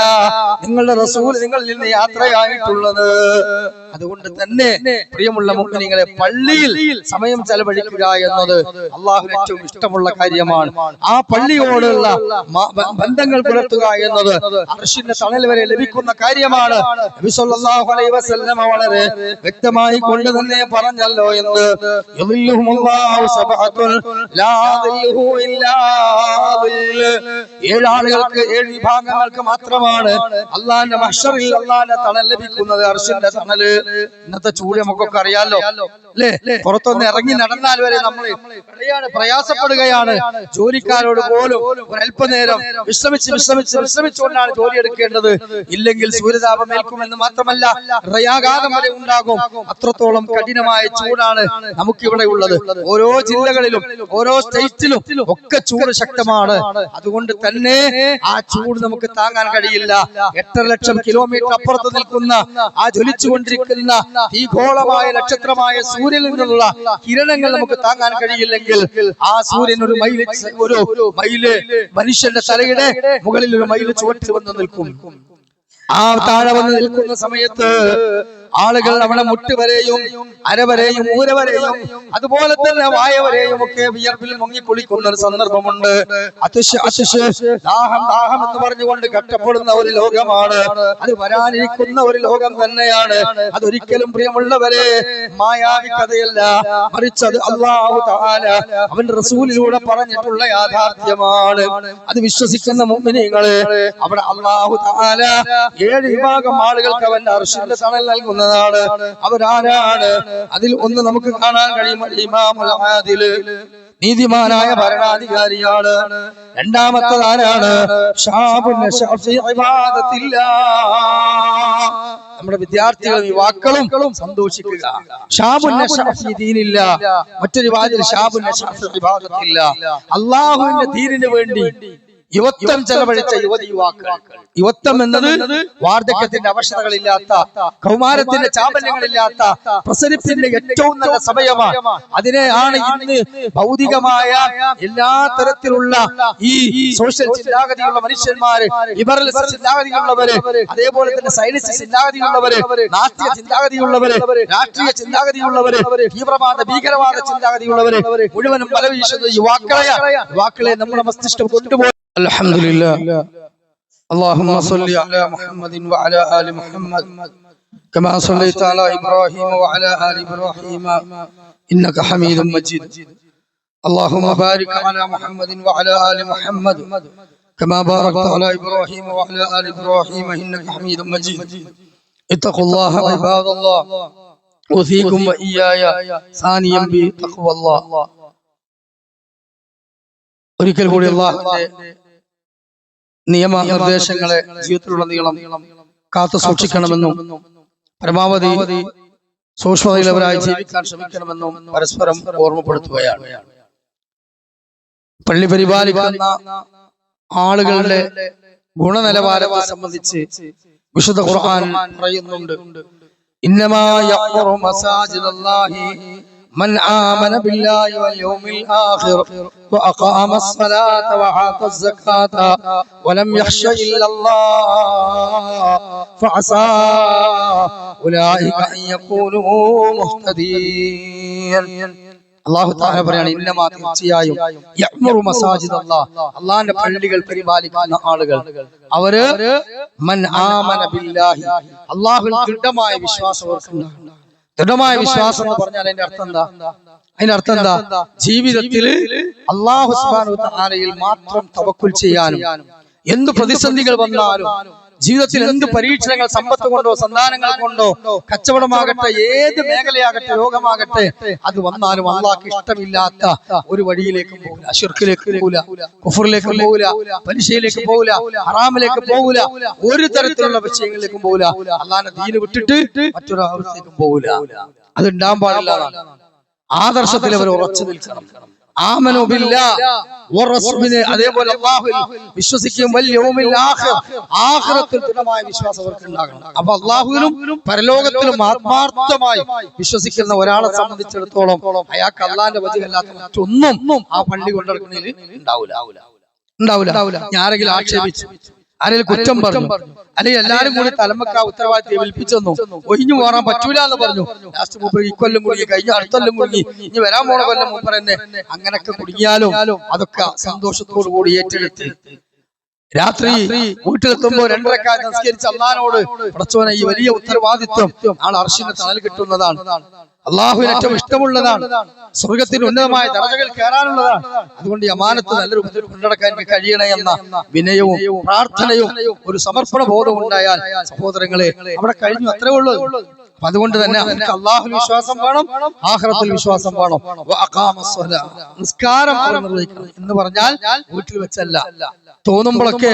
നിങ്ങളുടെ റസൂൽ നിങ്ങളിൽ നിന്ന് യാത്രയായിട്ടുള്ളത്. അതുകൊണ്ട് തന്നെ പ്രിയമുള്ള മുഅ്മിനീങ്ങളെ, പള്ളിയിൽ സമയം ചെലവഴിക്കുക എന്നത് അല്ലാഹുവിന് ഏറ്റവും ഇഷ്ടമുള്ള കാര്യമാണ്. ആ പള്ളിയോടുള്ള ബന്ധങ്ങൾ പുലർത്തുക എന്നത് അർശിന്റെ തണൽ വരെ ലഭിക്കുന്ന കാര്യമാണ്. നബി സല്ലല്ലാഹു അലൈഹി വസല്ലം വളരെ വ്യക്തമായി തന്നെ പറഞ്ഞല്ലോ എന്ന്, ആളുകൾക്ക് 7 വിഭാഗങ്ങൾക്ക് മാത്രമാണ് അള്ളാന്റെ മഹ്ശറിൽ അള്ളാന്റെ തണൽ ലഭിക്കുന്നത്, അർശിന്റെ തണല്. ഇന്നത്തെ ചൂട് നമുക്കൊക്കെ അറിയാലോ അല്ലേ? പുറത്തൊന്ന് ഇറങ്ങി നടന്നാൽ വരെ നമ്മൾ പ്രയാസപ്പെടുകയാണ്. ജോലിക്കാരോട് പോലും ഒരല്പനേരം വിശ്രമിച്ചുകൊണ്ടാണ് ജോലി എടുക്കേണ്ടത്. ഇല്ലെങ്കിൽ സൂര്യതാപം ഏൽക്കുമെന്ന് മാത്രമല്ല ഹൃദയാഘാതം വരെ ഉണ്ടാകും. അത്രത്തോളം അത്രത്തോളം കഠിനമായ ചൂടാണ് നമുക്കിവിടെ ഉള്ളത്. ഓരോ ജില്ലകളിലും ഓരോ സ്റ്റേറ്റിലും ഒക്കെ ചൂട് ശക്തമാണ്. അതുകൊണ്ട് തന്നെ ആ ചൂട് നമുക്ക് താങ്ങാൻ കഴിയില്ല. 8 ലക്ഷം കിലോമീറ്റർ അപ്പുറത്ത് നിൽക്കുന്ന ആ ജ്വലിച്ചുകൊണ്ടിരിക്കുന്ന തീഗോളമായ നക്ഷത്രമായ സൂര്യനിൽ നിന്നുള്ള കിരണങ്ങൾ നമുക്ക് താങ്ങാൻ കഴിയില്ലെങ്കിൽ ആ സൂര്യൻ ഒരു മൈല് മനുഷ്യന്റെ തലയുടെ മുകളിൽ ഒരു മൈല് ചുവട്ടിൽ വന്ന് നിൽക്കും. ആ താഴെ വന്ന് നിൽക്കുന്ന സമയത്ത് ആളുകൾ നമ്മുടെ മുട്ടുവരെയും അരവരെയും ഊരവരെയും അതുപോലെ തന്നെ വായവരെയും ഒക്കെ വിയർപ്പിൽ മുങ്ങിക്കുളിക്കുന്ന ഒരു സന്ദർഭമുണ്ട്. ദാഹം എന്ന് പറഞ്ഞുകൊണ്ട് കഷ്ടപ്പെടുന്ന ഒരു ലോകമാണ്. അത് വരാനിരിക്കുന്ന ഒരു ലോകം തന്നെയാണ്. അതൊരിക്കലും പ്രിയമുള്ളവരെ മായാവി കഥയല്ല, മറിച്ച് അത് അല്ലാഹു തആല അവന്റെ റസൂലിലൂടെ പറഞ്ഞിട്ടുള്ള യാഥാർത്ഥ്യമാണ്. അത് വിശ്വസിക്കുന്ന മുഅ്മിനീങ്ങളെ അവിടെ അല്ലാഹു തആല 7 വിഭാഗം ആളുകൾക്ക് അവന്റെ അർശിന്റെ തണൽ നൽകുന്നതാണ്. അവരാരാണ്? അതിൽ ഒന്ന് നമുക്ക് കാണാൻ കഴിയും, ഇമാമുൽ ആദിൽ, നീതിമാനായ ഭരണാധികാരിയാണ്. രണ്ടാമത്തത് ആരാണ്? ശാബുൻ നശഅ ഫീ ഇബാദത്തില്ലാഹ്. നമ്മുടെ വിദ്യാർത്ഥികളും യുവാക്കളും സന്തോഷിക്കുക. ശാബുൻ നശഅ ഫീ ദീനില്ലാഹ്. മറ്റൊരു വാചകം ശാബുൻ നശഅ ഫീ ഇബാദത്തില്ലാഹ്. അല്ലാഹുവിന്റെ ദീനിനു വേണ്ടി യുവത്വം ചെലവഴിച്ച യുവാക്കൾ. യുവത്വം എന്നത് വാർദ്ധക്യത്തിന്റെ അവശതകളില്ലാത്ത, കൗമാരത്തിന്റെ ചാപല്യങ്ങളില്ലാത്ത പ്രസരിപ്പിന്റെ ഏറ്റവും നല്ല സമയമാണ്. അതിനെയാണ് ഇന്ന് ഭൗതികമായ എല്ലാ തരത്തിലുള്ള ഈ സോഷ്യൽ ചിന്താഗതിയുള്ള മനുഷ്യന്മാര്, ലിബറൽ ചിന്താഗതിയുള്ളവര്, അതേപോലെ തന്നെ സൈനിക ചിന്താഗതിയുള്ളവര്, നാസ്തിക ചിന്താഗതിയുള്ളവര്, രാഷ്ട്രീയ ചിന്താഗതിയുള്ളവര്, തീവ്രവാദ ഭീകരവാദ ചിന്താഗതിയുള്ളവര് മുഴുവനും ബലവീശുന്നത് യുവാക്കളെ നമ്മുടെ മസ്തിഷ്കം കൊണ്ടുപോയി. അൽഹംദുലില്ലാഹ്. اللهم صل على محمد وعلى آل محمد كما صليت على إبراهيم وعلى آل إبراهيم إنك حميد مجيد. اللهم بارك على محمد وعلى آل محمد كما باركت على إبراهيم وعلى آل إبراهيم إنك حميد مجيد. اتقوا الله عباد الله أوصيكم وإياي ثانيا بتقوى الله. ഒരിക്കൽ കൂടി അല്ലാഹുവിന്റെ നിയമ നിർദ്ദേശങ്ങളെ ജീവിതത്തിലുടനീളം കാത്തു സൂക്ഷിക്കണമെന്നും പരമാവധി സൂക്ഷ്മതയുള്ളവരായി ജീവിക്കാൻ ശ്രമിക്കണമെന്നും പരസ്പരം ഓർമ്മപ്പെടുത്തുകയാണ്. പള്ളി പരിപാലിക്കുന്ന ആളുകളുടെ ഗുണനിലവാരത്തെ സംബന്ധിച്ച് വിശുദ്ധ ഖുർആൻ പറയുന്നുണ്ട്, ഇന്നമാ യഅ്മുറു മസാജിദല്ലാഹി من آمن بالله واليوم الآخر وأقام الصلاة وآتى الزكاة ولم يخش إلا الله فعسى أولئك أن يكونوا مهتدين. അല്ലാഹു തആല പറയാണ്, ഇന്നമാ തീർച്ചയായും യഅ്മുറു മസാജിദല്ലാഹ്, അല്ലാഹുവിന്റെ പള്ളികൾ പരിപാലിക്കുന്ന ആളുകൾ അവര് മൻ ആമന ബില്ലാഹി, അല്ലാഹുവിൽ ദൃഢമായ വിശ്വാസം അവർക്കുണ്ടാകും. ദൃഢമായ വിശ്വാസം എന്ന് പറഞ്ഞാൽ അതിന്റെ അർത്ഥം എന്താ? ജീവിതത്തിൽ അല്ലാഹു സുബ്ഹാനഹു വ തആലയിൽ മാത്രം തവക്കുൽ ചെയ്യാനും, എന്ത് പ്രതിസന്ധികൾ വന്നാലും, ജീവിതത്തിൽ എന്ത് പരീക്ഷണങ്ങൾ, സമ്പത്ത് കൊണ്ടോ സന്താനങ്ങൾ കൊണ്ടോ, കച്ചവടമാകട്ടെ, ഏത് മേഖലയാകട്ടെ, രോഗമാകട്ടെ, അത് വന്നാലും അല്ലാഹുക്ക് ഇഷ്ടമില്ലാത്ത ഒരു വഴിയിലേക്കും പോകില്ല. ശിർക്കിലേക്ക് പോകില്ല, കുഫറിലേക്ക് പോകില്ല, പലിശയിലേക്ക് പോകില്ല, ഹറാമിലേക്ക് പോകില്ല, ഒരു തരത്തിലുള്ള വിഷയങ്ങളിലേക്കും പോകില്ല. അല്ലാഹുവിന്റെ ദീന് വിട്ടിട്ട് മറ്റൊരു ആവശ്യത്തേക്കും പോകില്ല. അത് ഉണ്ടാകാൻ പാടില്ല. ആദർശത്തിൽ അവർ ഉറച്ചു നിൽക്കണം. ആമനു ബില്ലാഹ് വറസൂലിനെ, അതേപോലെ അല്ലാഹുവിൽ വിശ്വസിക്കും, വൽ യൗമിൽ ആഖിർ, ആഖിറത്തിൽ ദൃഢമായ വിശ്വാസം അവർക്ക് ഉണ്ടാകണം. അപ്പൊ അല്ലാഹുവിലും പരലോകത്തിലും ആത്മാർത്ഥമായി വിശ്വസിക്കുന്ന ഒരാളെ സംബന്ധിച്ചിടത്തോളം അയാൾക്ക് അല്ലാഹുവിന്റെ വജഹല്ലാത്ത മറ്റൊന്നും ആ പള്ളി കൊണ്ടിറക്കുന്നതിൽ ഉണ്ടാവില്ല. ആരെങ്കിലും ആക്ഷേപിച്ചു, ആരെങ്കിലും കുറ്റം പറഞ്ഞു, അല്ലെങ്കിൽ എല്ലാരും കൂടി തലമക്ക ഉത്തരവാദിത്തം ഏൽപ്പിച്ചെന്നു, ഒഴിഞ്ഞു പോകാൻ പറ്റൂല എന്ന് പറഞ്ഞു. ലാസ്റ്റ് മൂപ്പർ ഇക്കൊല്ലം കുടുങ്ങി, കഴിഞ്ഞ അടുത്തൊല്ലം കുടുങ്ങി, ഇനി വരാൻ പോണ കൊല്ലം മൂപ്പർ തന്നെ. അങ്ങനൊക്കെ കുടുങ്ങിയാലും അതൊക്കെ സന്തോഷത്തോടു കൂടി ഏറ്റെടുത്ത് രാത്രി വീട്ടിലെത്തുമ്പോൾ 2 റക്അത്ത് നിസ്കരിച്ച് അല്ലാഹുവിനോട്, പടച്ചോനെ ഈ വലിയ ഉത്തരവാദിത്വം നാളെ അർശിന്റെ തണൽ കിട്ടുന്നതാണ്, അല്ലാഹുവിന് ഏറ്റവും ഇഷ്ടമുള്ളതാണ്, സ്വർഗത്തിന് ഉന്നതമായ ദറജകൾ കയറാനുള്ളതാണ്. അതുകൊണ്ട് ഈ അമാനത്ത് നല്ല രൂപത്തിൽ കൊണ്ടുനടക്കാൻ കഴിയണേ എന്ന വിനയവും പ്രാർത്ഥനയും ഒരു സമർപ്പണ ബോധവും ഉണ്ടായാൽ സഹോദരങ്ങളെ അവിടെ കഴിഞ്ഞു. അത്രേ ഉള്ളൂ. അതുകൊണ്ട് തന്നെ അവർക്ക് അള്ളാഹുൽ വിശ്വാസം വേണം, ആഖിറത്തിൽ വിശ്വാസം വേണം. നിസ്കാരം നിർവഹിക്കണം എന്ന് പറഞ്ഞാൽ വീട്ടിൽ വെച്ചല്ല, തോന്നുമ്പോഴൊക്കെ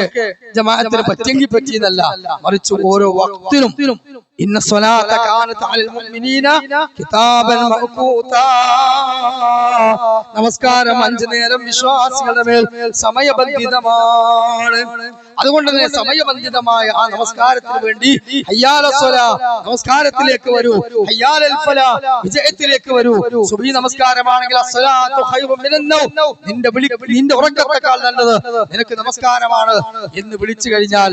ജമാഅത്തിന് പറ്റെങ്കിൽ പറ്റിയെന്നല്ല, മറിച്ച് ഓരോ വക്തിനും ഇന്ന സ്വലാത്ത കാനത് അലൽ മുഅ്മിനീന കിതാബൻ മഅ്കൂതാ, നമസ്കാരം 5 നേരം വിശ്വാസികളുടെ മേൽ സമയബന്ധിതമാണ്. അതുകൊണ്ട് തന്നെ സമയബന്ധിതമായ ആ നമസ്കാരത്തിന് വേണ്ടി ഹയ്യാലൽ സ്വലാ, നമസ്കാരത്തിലേക്ക് വരൂ, ഹയ്യാലൽ ഫലാ, വിജയത്തിലേക്ക് വരൂ. സുബ്ഹി നമസ്കാരമാണെങ്കിൽ അസ്സലാത്തു ഖൈറും മിനൻ നൗം, നിന്റെ ഉറക്കത്തേക്കാൾ നല്ലത് നിനക്ക് നമസ്കാരമാണ് എന്ന് വിളിച്ചു കഴിഞ്ഞാൽ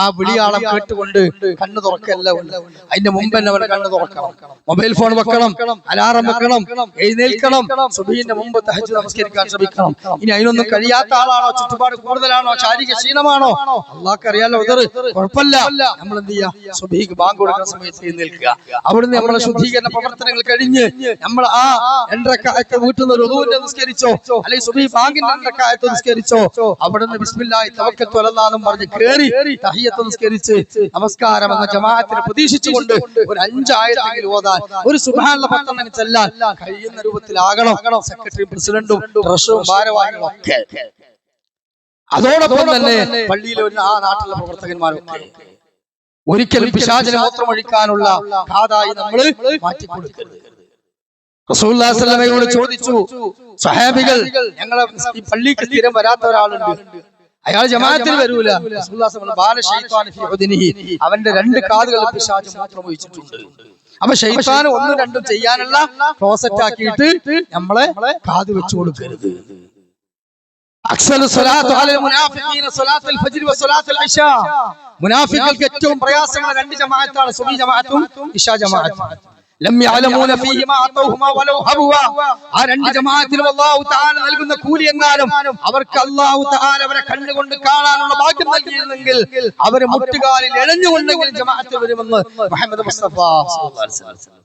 ആ വിളിയാളം കേട്ടുകൊണ്ട് കണ്ണു തുറക്കല്ല, അതിന്റെ മുമ്പ് തന്നെ അവൻ കണ്ണു തുറക്കണം. മൊബൈൽ ഫോൺ വെക്കണം, അലാറം വെക്കണം, എഴുന്നേൽക്കണം, സുബ്ഹിന്റെ മുമ്പ് തഹജ്ജുദ് നമസ്കരിക്കാൻ ശ്രമിക്കണം. ഇനി അതിനൊന്നും കഴിയാത്ത ആളാണോ, ചുറ്റുപാട് കൂടുതലാണോ, ശാരീരിക ക്ഷീണമാണോ, അള്ളാഹ്ക്ക് അറിയാലോ, കുഴപ്പമില്ല. നമ്മൾ എന്ത് ചെയ്യാ, സുബ്ഹിക്ക് ബാങ്ക് കൊടുക്കുന്ന സമയത്ത് എഴുന്നേൽക്കുക. അവിടുന്ന് നമ്മളെ ശുദ്ധീകരണ പ്രവർത്തനങ്ങൾ കഴിഞ്ഞ് നമ്മൾ ആ 2 റക്അത്ത് വീട്ടിൽ നിന്ന് വുദൂഇന്റെ നിസ്കരിച്ചോ, അല്ലെങ്കിൽ സുബ്ഹി ബാങ്കിന്റെ 2 റക്അത്ത് നിസ്കരിച്ചോ, അവിടുന്ന് ബിസ്മില്ലാഹി തവക്കൽതു അലല്ലാഹ് പറഞ്ഞ് കേറി തഹിയ്യത്ത് നിസ്കരിച്ച് നമസ്കാരം എന്ന ജമാഅത്തിനെ പ്രതീക്ഷിച്ചുകൊണ്ട് ഒരു 5 ആയത്തെങ്കിലും ഓതാൻ, ഒരു സുബ്ഹാനല്ലാഹ് 10 ചെല്ലാൻ കഴിയുന്ന രൂപത്തിലാകണം സെക്രട്ടറി, പ്രസിഡന്റും ട്രഷറും ഭാരവാഹികളും ഒക്കെ. അതോടൊപ്പം തന്നെ പള്ളിയിലെ ആ നാട്ടിലെ പ്രവർത്തകന്മാരൊക്കെ ഒരിക്കലും പിശാചിനെ മൂത്രമൊഴിക്കാനുള്ള കാതായി നമ്മൾ മാറ്റിക്കൊടുക്കരുത്. റസൂലുള്ളാഹി സ്വല്ലല്ലാഹു അലൈഹി വസല്ലമയോട് ചോദിച്ചു സഹാബികൾ, ഞങ്ങളെ ഈ പള്ളിക്ക് സ്ഥിരം വരാത്ത ഒരാളുണ്ട്, അയാൾ ജമാഅത്തിൽ വരൂല. റസൂലുള്ളാഹി സ്വല്ലല്ലാഹു അലൈഹി വസല്ലം അവന്റെ 2 കാതുകളിൽ പിശാച് മൂത്രമൊഴിച്ചിട്ടുണ്ട്. അപ്പൊ ശൈത്താൻ 1, 2 ചെയ്യാനുള്ള ക്ലോസറ്റ് ആക്കിയിട്ട് നമ്മളെ കാത് വെച്ചു കൊടുക്കരുത്. മുനാഫിഖുകൾക്ക് ഏറ്റവും പ്രയാസമുള്ള 2 ജമാഅത്താണ് സുബ്ഹി ജമാഅത്തും ഇശാ ജമാഅത്തും. ലം യഅലമൂന ഫീഹിമാ അതൗഹുമാ വലൗ ഹബുവ, ആ 2 ജമാഅത്തിനും അല്ലാഹു തആല നൽകുന്ന കൂലി എങ്ങാനും അവർക്ക് അല്ലാഹു തആല അവരെ കണ്ണുകൊണ്ട് കാണാനുള്ള ഭാഗ്യം നൽകിയിരുന്നെങ്കിൽ അവരെ മുട്ടുകാലിൽ എഴഞ്ഞുകൊണ്ടെങ്കിലും ജമാഅത്തിൽ വരുമെന്ന് മുഹമ്മദ് മുസ്തഫ സ്വല്ലല്ലാഹു അലൈഹി വസല്ലം.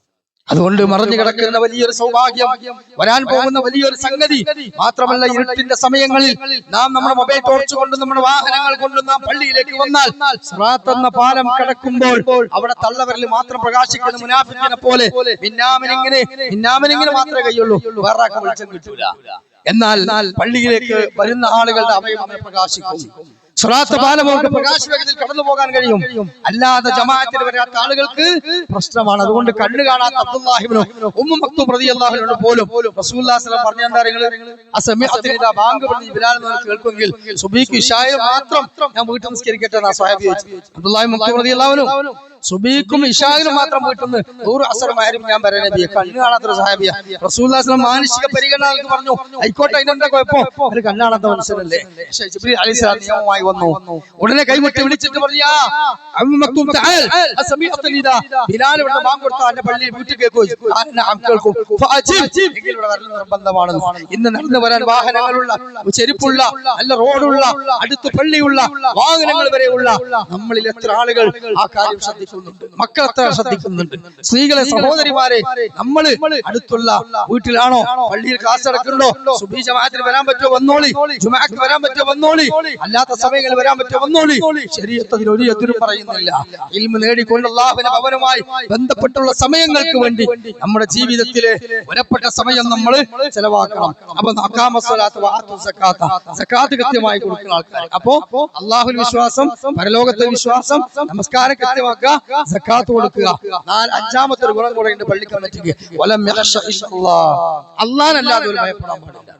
അതുകൊണ്ട് മറഞ്ഞു കിടക്കുന്ന വലിയൊരു സൗഭാഗ്യം, വരാൻ പോകുന്ന വലിയൊരു സംഗതി മാത്രമല്ല, ഇരുട്ടിന്റെ സമയങ്ങളിൽ നാം നമ്മുടെ മൊബൈൽ ടോർച്ച് കൊണ്ട് നമ്മുടെ വാഹനങ്ങൾ കൊണ്ട് നാം പള്ളിയിലേക്ക് വന്നാൽ സിറാത്ത് എന്ന പാലം കടക്കുമ്പോൾ അവിടെ തള്ളവരിൽ മാത്രം പ്രകാശിക്കുന്ന മുനാഫിക്കിനെ പോലെ മിന്നാമിനിങ്ങനെ മാത്രമേ കഴിയുള്ളൂ, വേറെ ആർക്കും വെളിച്ചം കിട്ടൂല. എന്നാൽ പള്ളിയിലേക്ക് വരുന്ന ആളുകളുടെ അവയവം പ്രകാശിക്കും. സിറാത്ത് പാലം പ്രകാശവേഗത്തിൽ കടന്നു പോകാൻ കഴിയും. അല്ലാതെ ജമാഅത്തിന് വരാത്ത ആളുകൾക്ക് പ്രശ്നമാണ്. അതുകൊണ്ട് കണ്ണ് കാണാത്ത അബ്ദുല്ലാഹി ഇബ്നു ഉമ്മു മക്തൂം റളിയല്ലാഹു അൻഹു പോലും റസൂലുള്ളാഹി സ്വല്ലല്ലാഹു അലൈഹി വസല്ലം പറഞ്ഞാൽ ബാങ്ക് പറഞ്ഞ് ബിലാൽ എന്ന് കേൾക്കുമെങ്കിൽ സുബ്ഹിക്ക് ഇശായിൽ മാത്രം ഞാൻ വീട്ടിൽ നിസ്കരിക്കട്ടെ എന്നാ സ്വഹാബി ചോദിച്ചു. അബ്ദുല്ലാഹി മക്തൂം റളിയല്ലാഹു അൻഹു സുബ്ഹിക്കും ഇശായിലും മാത്രം വീട്ടുന്നു, 100 അസർ മഗ്‌രിബ് ഞാൻ പറയാൻ നബിയെ, കണ്ണ് കാണാത്ത സ്വഹാബിയ. റസൂലുള്ളാഹി സ്വല്ലല്ലാഹു അലൈഹി വസല്ലം മാനുഷിക പരിഗണനകൾക്ക് പറഞ്ഞു, ആയിക്കോട്ടെ, അതിനെന്താ കുഴപ്പം, ഒരു കണ്ണ് കാണാത്ത മനുഷ്യനല്ലേ. ജിബ്രീൽ അലൈഹിസ്സലാം നിയമമായി വന്നു. ഉടനെ കൈമുട്ടി വിളിച്ചിട്ട് പറഞ്ഞു, അബ്ദു മക്തൂം തആൽ അസമിഅത നിദാ, ബിലാൽ ഇവിടെ ബാങ്ക് കൊടുത്താൽ എന്റെ പള്ളിയിൽ വീട്ടിൽ കേൾക്കും, ഇവിടെ വരൽ നിർബന്ധമാണ്. ഇന്ന് നടന്നു വരാൻ വാഹനങ്ങളുള്ള, ചെരുപ്പുള്ള, നല്ല റോഡുള്ള, അടുത്ത് പള്ളിയുള്ള, വാഹനങ്ങൾ വരെയുള്ള നമ്മളിൽ എത്ര ആളുകൾ ആ കാര്യം ശ്രദ്ധിക്കുന്നുണ്ട്, മക്കളെത്ര ശ്രദ്ധിക്കുന്നുണ്ട്, സ്ത്രീകളെ, സഹോദരിമാരെ, നമ്മള് അടുത്തുള്ള വീട്ടിലാണോ, പള്ളിയിൽ ക്ലാസ് നടക്കുന്നുണ്ടോ, സുബ്ഹി ജമാഅത്തിന് വരാൻ പറ്റുമോ വന്നോളി, ജുമുഅക്ക് വരാൻ പറ്റുമോ വന്നോളി, അല്ലാത്ത സമയങ്ങളിൽ വരാൻ പറ്റുമോ വന്നോളി. ശരീഅത്ത് അതിൽ ഒരു എതിരും പറയുന്നില്ല. ഇൽമു നേടിക്കൊണ്ട് അല്ലാഹുവിന്റെ ഭവനവുമായി ബന്ധപ്പെട്ടുള്ള സമയങ്ങൾക്ക് വേണ്ടി നമ്മുടെ ജീവിതത്തിലെ വിലപ്പെട്ട സമയം നമ്മൾ ചെലവാക്കണം. അപ്പൊ സക്കാത്ത് കൃത്യമായി കൊടുക്കുന്ന ആൾക്കാർ, അപ്പോ അല്ലാഹുവിൽ വിശ്വാസം, പരലോകത്തെ വിശ്വാസം, നമസ്കാരം കൃത്യമാക്കുക, സക്കാത്ത് കൊടുക്കുക. 5-ാമത്തെ ഒരു ഗുണം കൂടെ ഉണ്ട് പള്ളി കമ്മിറ്റിക്ക്, അല്ലാഹുവിനല്ലാതെ ഒരു ഭയപ്പെടാൻ പാടില്ല,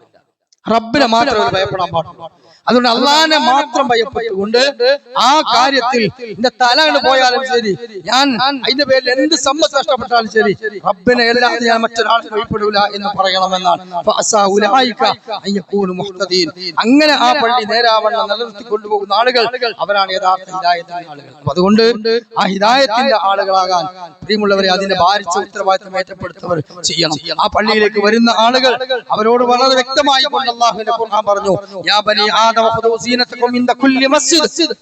റബ്ബിനെ മാത്രം ഒരു ഭയപ്പെടാൻ പാടില്ല. അതുകൊണ്ട് അള്ളാഹിനെ മാത്രം ഭയപ്പെട്ടുകൊണ്ട് ആ കാര്യത്തിൽ എന്റെ തല കൊണ്ട് പോയാലും ശരി, ഞാൻ അതിന്റെ പേരിൽ എന്ത് സമ്പത്ത് നഷ്ടപ്പെട്ടാലും ശരി, റബ്ബിനെ അല്ലാതെ ഞാൻ മറ്റൊരാളെ ഭയപ്പെടൂല എന്ന് പറയണമെന്നാണ്. അങ്ങനെ ആ പള്ളി നേരാവണ്ണം നിലനിർത്തി കൊണ്ടുപോകുന്ന ആളുകൾ അവരാണ് യഥാർത്ഥ ഹിദായത്തിന്റെ ആളുകൾ. അതുകൊണ്ട് ആ ഹിദായത്തിന്റെ ആളുകളാകാൻ പ്രിയമുള്ളവരെ അതിന്റെ ഭാരിച്ച ഉത്തരവാദിത്തം ഏറ്റെടുത്തവർ ചെയ്യണം. ആ പള്ളിയിലേക്ക് വരുന്ന ആളുകൾ അവരോട് വളരെ വ്യക്തമായി കൊണ്ട് അല്ലാഹുവിന്റെ ഖുർആൻ പറഞ്ഞു, യാ ബനി ആദം